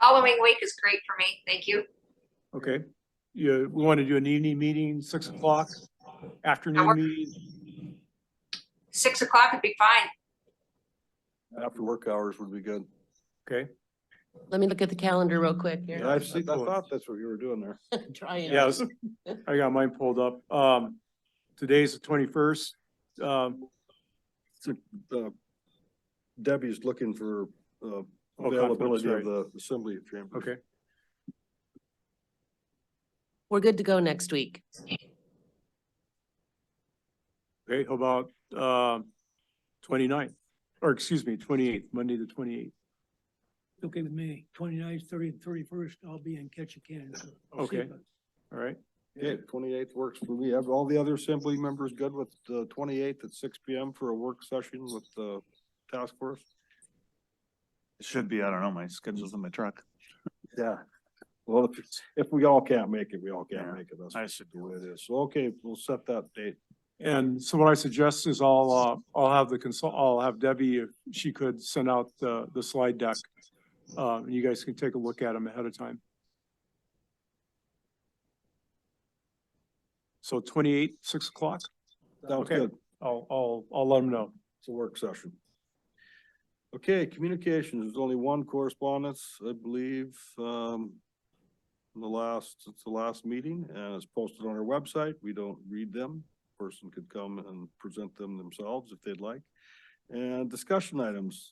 Following week is great for me. Thank you. Okay, we want to do an evening meeting, 6 o'clock, afternoon meeting? 6 o'clock would be fine. After work hours would be good. Okay. Let me look at the calendar real quick here. I thought that's what you were doing there. Trying. Yes, I got mine pulled up. Today's the 21st. Debbie's looking for, availability of the assembly chamber. Okay, We're good to go next week. okay, how about, 29th, or excuse me, 28th, Monday the 28th. Okay with me, 29th, 30th, 31st, I'll be in Ketchikan. So I'll see Okay. you. All right, Okay, 28th works for me. Have all the other assembly members good with the 28th at 6 PM for a work session with the task force? It should be, I don't know, my schedule's in my truck. Yeah. Well, if we all can't make it, we all can't Yeah, make it. That's I just should the way it is. So, okay, we'll set that date. and so what I suggest is I'll have Debbie, if she could send out the slide deck. And you guys can take a look at them ahead of time. So 28, 6 o'clock? Sounds Okay. good. I'll let them know. It's a work session. Okay, communications, there's only one correspondence, I believe, it's the last meeting, and it's posted on our website. We don't read them. Person could come and present them themselves if they'd like. And discussion items,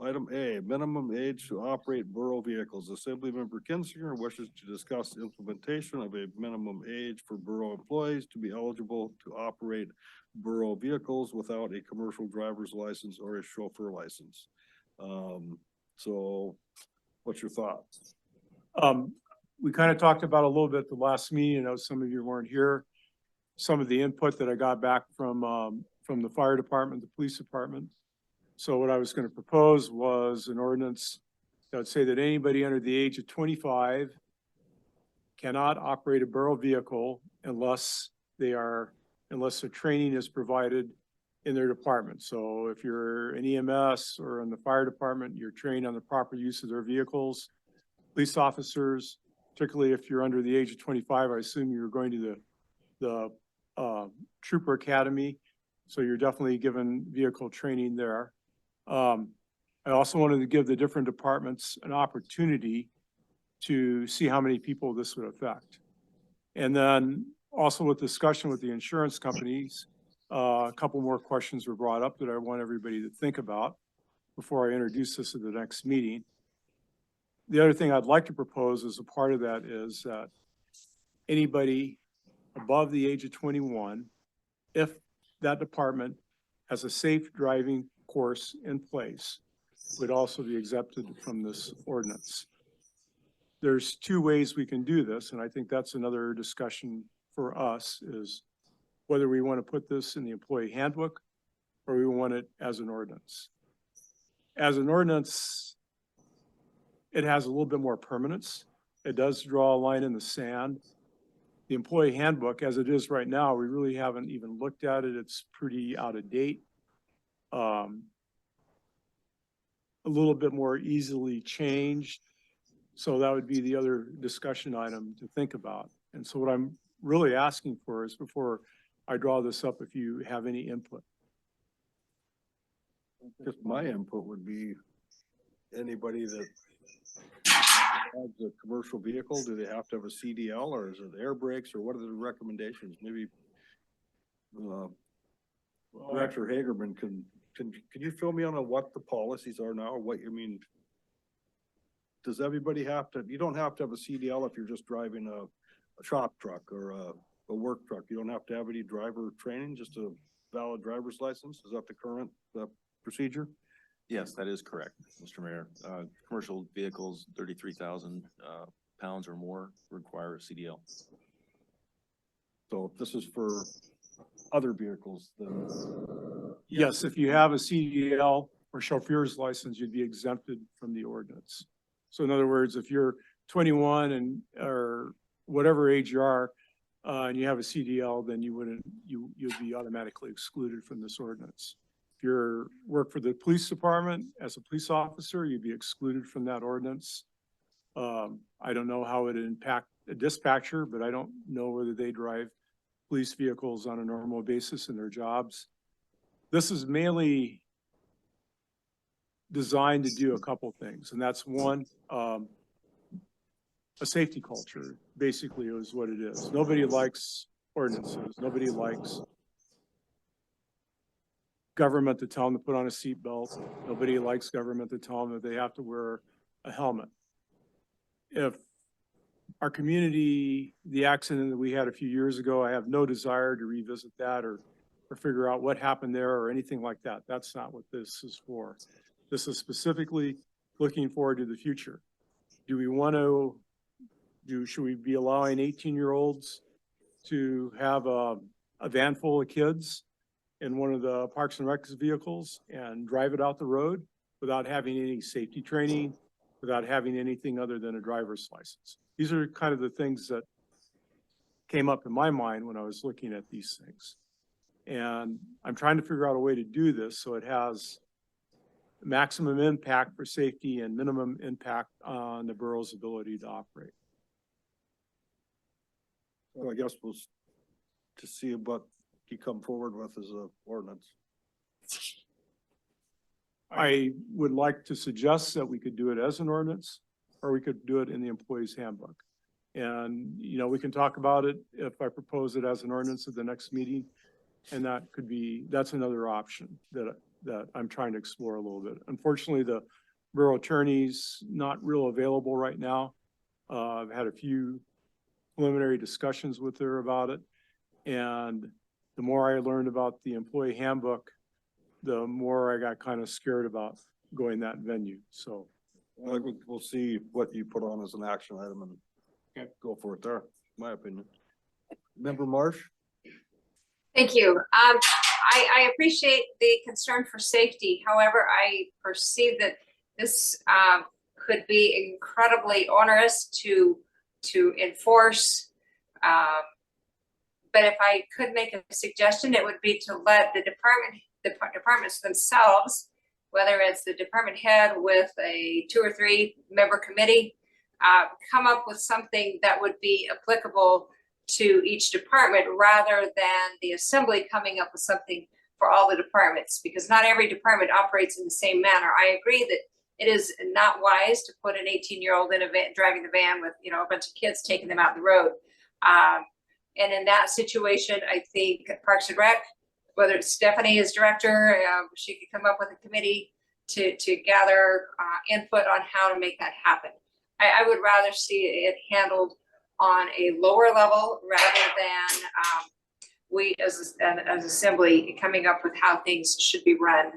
item A, minimum age to operate borough vehicles. Assemblymember Kinsinger wishes to discuss the implementation of a minimum age for borough employees to be eligible to operate borough vehicles without a commercial driver's license or a chauffeur license. So what's your thoughts? We kind of talked about a little bit the last meeting. I know some of you weren't here. Some of the input that I got back from the fire department, the police department. So what I was going to propose was an ordinance that would say that anybody under the age of 25 cannot operate a borough vehicle unless the training is provided in their department. So if you're an EMS or in the fire department, you're trained on the proper use of their vehicles. Police officers, particularly if you're under the age of 25, I assume you're going to the Trooper Academy. So you're definitely given vehicle training there. I also wanted to give the different departments an opportunity to see how many people this would affect. And then also with discussion with the insurance companies, a couple more questions were brought up that I want everybody to think about before I introduce this at the next meeting. The other thing I'd like to propose as a part of that is that anybody above the age of 21, if that department has a safe driving course in place, would also be exempted from this ordinance. There's two ways we can do this, and I think that's another discussion for us, is whether we want to put this in the employee handbook or we want it as an ordinance. As an ordinance, it has a little bit more permanence. It does draw a line in the sand. The employee handbook, as it is right now, we really haven't even looked at it. It's pretty out of date. A little bit more easily changed. So that would be the other discussion item to think about. And so what I'm really asking for is before I draw this up, if you have any input. Just my input would be anybody that has a commercial vehicle, do they have to have a CDL or is it air brakes or what are the recommendations? Maybe Director Hagerman can you fill me on what the policies are now, or what you mean? Does everybody have to, you don't have to have a CDL if you're just driving a shop truck or a work truck. You don't have to have any driver training, just a valid driver's license. Is that the current procedure? Yes, that is correct, Mr. Mayor. Commercial vehicles, 33,000 pounds or more require a CDL. So this is for other vehicles then? Yes, if you have a CDL or chauffeur's license, you'd be exempted from the ordinance. So in other words, if you're 21 and, or whatever age you are, and you have a CDL, then you'd be automatically excluded from this ordinance. If you're work for the police department as a police officer, you'd be excluded from that ordinance. I don't know how it would impact a dispatcher, but I don't know whether they drive police vehicles on a normal basis in their jobs. This is mainly designed to do a couple things, and that's one, a safety culture, basically is what it is. Nobody likes ordinances. Nobody likes government to tell them to put on a seatbelt. Nobody likes government to tell them that they have to wear a helmet. If our community, the accident that we had a few years ago, I have no desire to revisit that or figure out what happened there or anything like that. That's not what this is for. This is specifically looking forward to the future. Do we want to should we be allowing 18-year-olds to have a van full of kids in one of the Parks and Recs vehicles and drive it out the road without having any safety training, without having anything other than a driver's license? These are kind of the things that came up in my mind when I was looking at these things. And I'm trying to figure out a way to do this so it has maximum impact for safety and minimum impact on the borough's ability to operate. So I guess we'll to see what you come forward with as a ordinance. I would like to suggest that we could do it as an ordinance, or we could do it in the employee's handbook. And, you know, we can talk about it if I propose it as an ordinance at the next meeting. And that could be, that's another option that I'm trying to explore a little bit. Unfortunately, the borough attorney's not real available right now. I've had a few preliminary discussions with her about it. And the more I learned about the employee handbook, the more I got kind of scared about going that venue. So we'll see what you put on as an action item and go for it there, my opinion. Member Marsh? Thank you. I appreciate the concern for safety. However, I perceive that this could be incredibly onerous to enforce. But if I could make a suggestion, it would be to let the departments themselves, whether it's the department head with a 2 or 3 member committee, come up with something that would be applicable to each department rather than the assembly coming up with something for all the departments, because not every department operates in the same manner. I agree that it is not wise to put an 18-year-old in a van, driving the van with, you know, a bunch of kids taking them out the road. And in that situation, I think Parks and Rec, whether it's Stephanie as director, she could come up with a committee to gather input on how to make that happen. I would rather see it handled on a lower level rather than we as assembly coming up with how things should be run,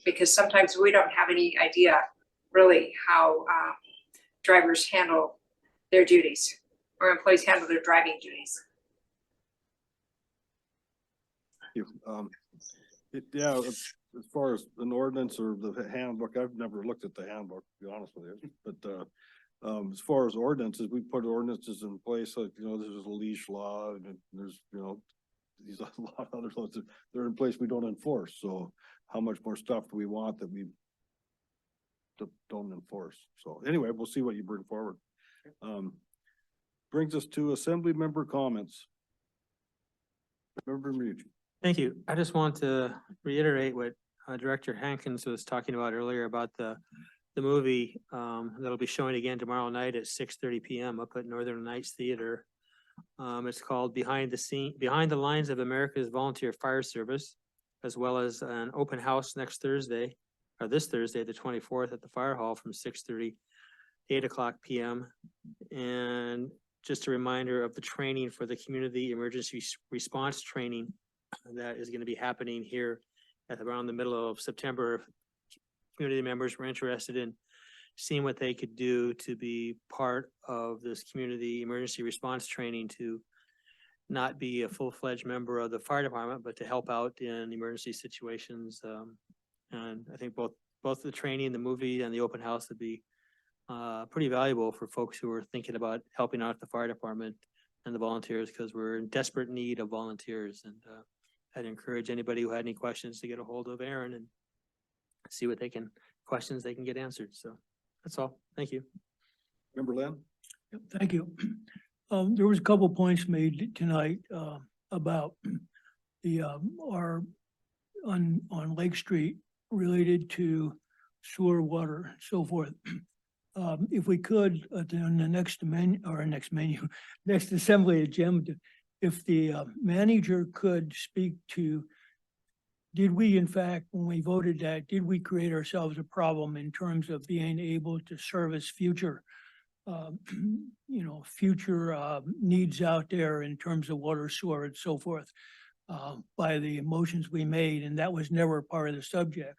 because sometimes we don't have any idea really how drivers handle their duties or employees handle their driving duties. Yeah, as far as an ordinance or the handbook, I've never looked at the handbook, to be honest with you. But as far as ordinances, we put ordinances in place, like, you know, there's a leash law and there's, you know, these a lot of other laws that they're in place we don't enforce. So how much more stuff do we want that we don't enforce? So anyway, we'll see what you bring forward. Brings us to assembly member comments. Member Mnuchin. Thank you. I just want to reiterate what Director Hankins was talking about earlier about the movie that'll be showing again tomorrow night at 6:30 PM up at Northern Lights Theater. It's called Behind the Lines of America's Volunteer Fire Service, as well as an open house next Thursday, or this Thursday, the 24th at the Fire Hall from 6:30 to 8 o'clock PM. And just a reminder of the training for the community emergency response training that is going to be happening here at around the middle of September. If community members were interested in seeing what they could do to be part of this community emergency response training, to not be a full-fledged member of the fire department, but to help out in emergency situations. And I think both the training, the movie, and the open house would be pretty valuable for folks who are thinking about helping out the fire department and the volunteers, because we're in desperate need of volunteers. And I'd encourage anybody who had any questions to get a hold of Aaron and see what questions they can get answered. So that's all. Thank you. Member Lynn? Yep, thank you. There was a couple points made tonight, about the, our, on Lake Street related to sewer, water, and so forth. If we could, on the next next assembly agenda, if the manager could speak to, did we in fact, when we voted that, did we create ourselves a problem in terms of being able to service future, future needs out there in terms of water, sewer, and so forth, by the motions we made, and that was never part of the subject.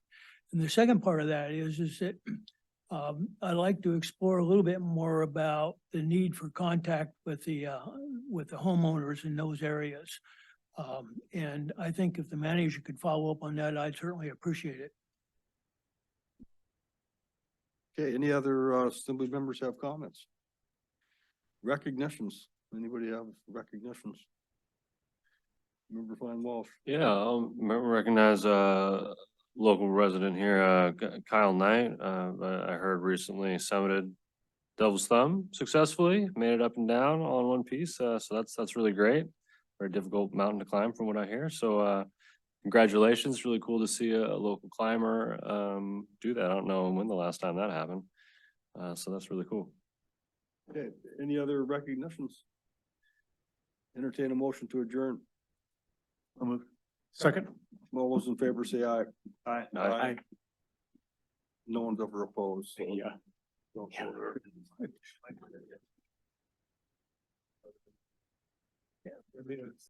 And the second part of that is that I'd like to explore a little bit more about the need for contact with the homeowners in those areas. And I think if the manager could follow up on that, I'd certainly appreciate it. Okay, any other assembly members have comments? Recognitions. Anybody have recognitions? Member Fine Walsh. Yeah, I'll recognize local resident here, Kyle Knight. I heard recently summited Devil's Thumb successfully, made it up and down all in one piece. So that's really great. Very difficult mountain to climb from what I hear. So congratulations. Really cool to see a local climber do that. I don't know when the last time that happened. So that's really cool. Okay, any other recognitions? Entertain a motion to adjourn. I'll move. Second. All those in favor say aye. Aye. Aye. No one's ever opposed. So Yeah. don't vote. Yeah.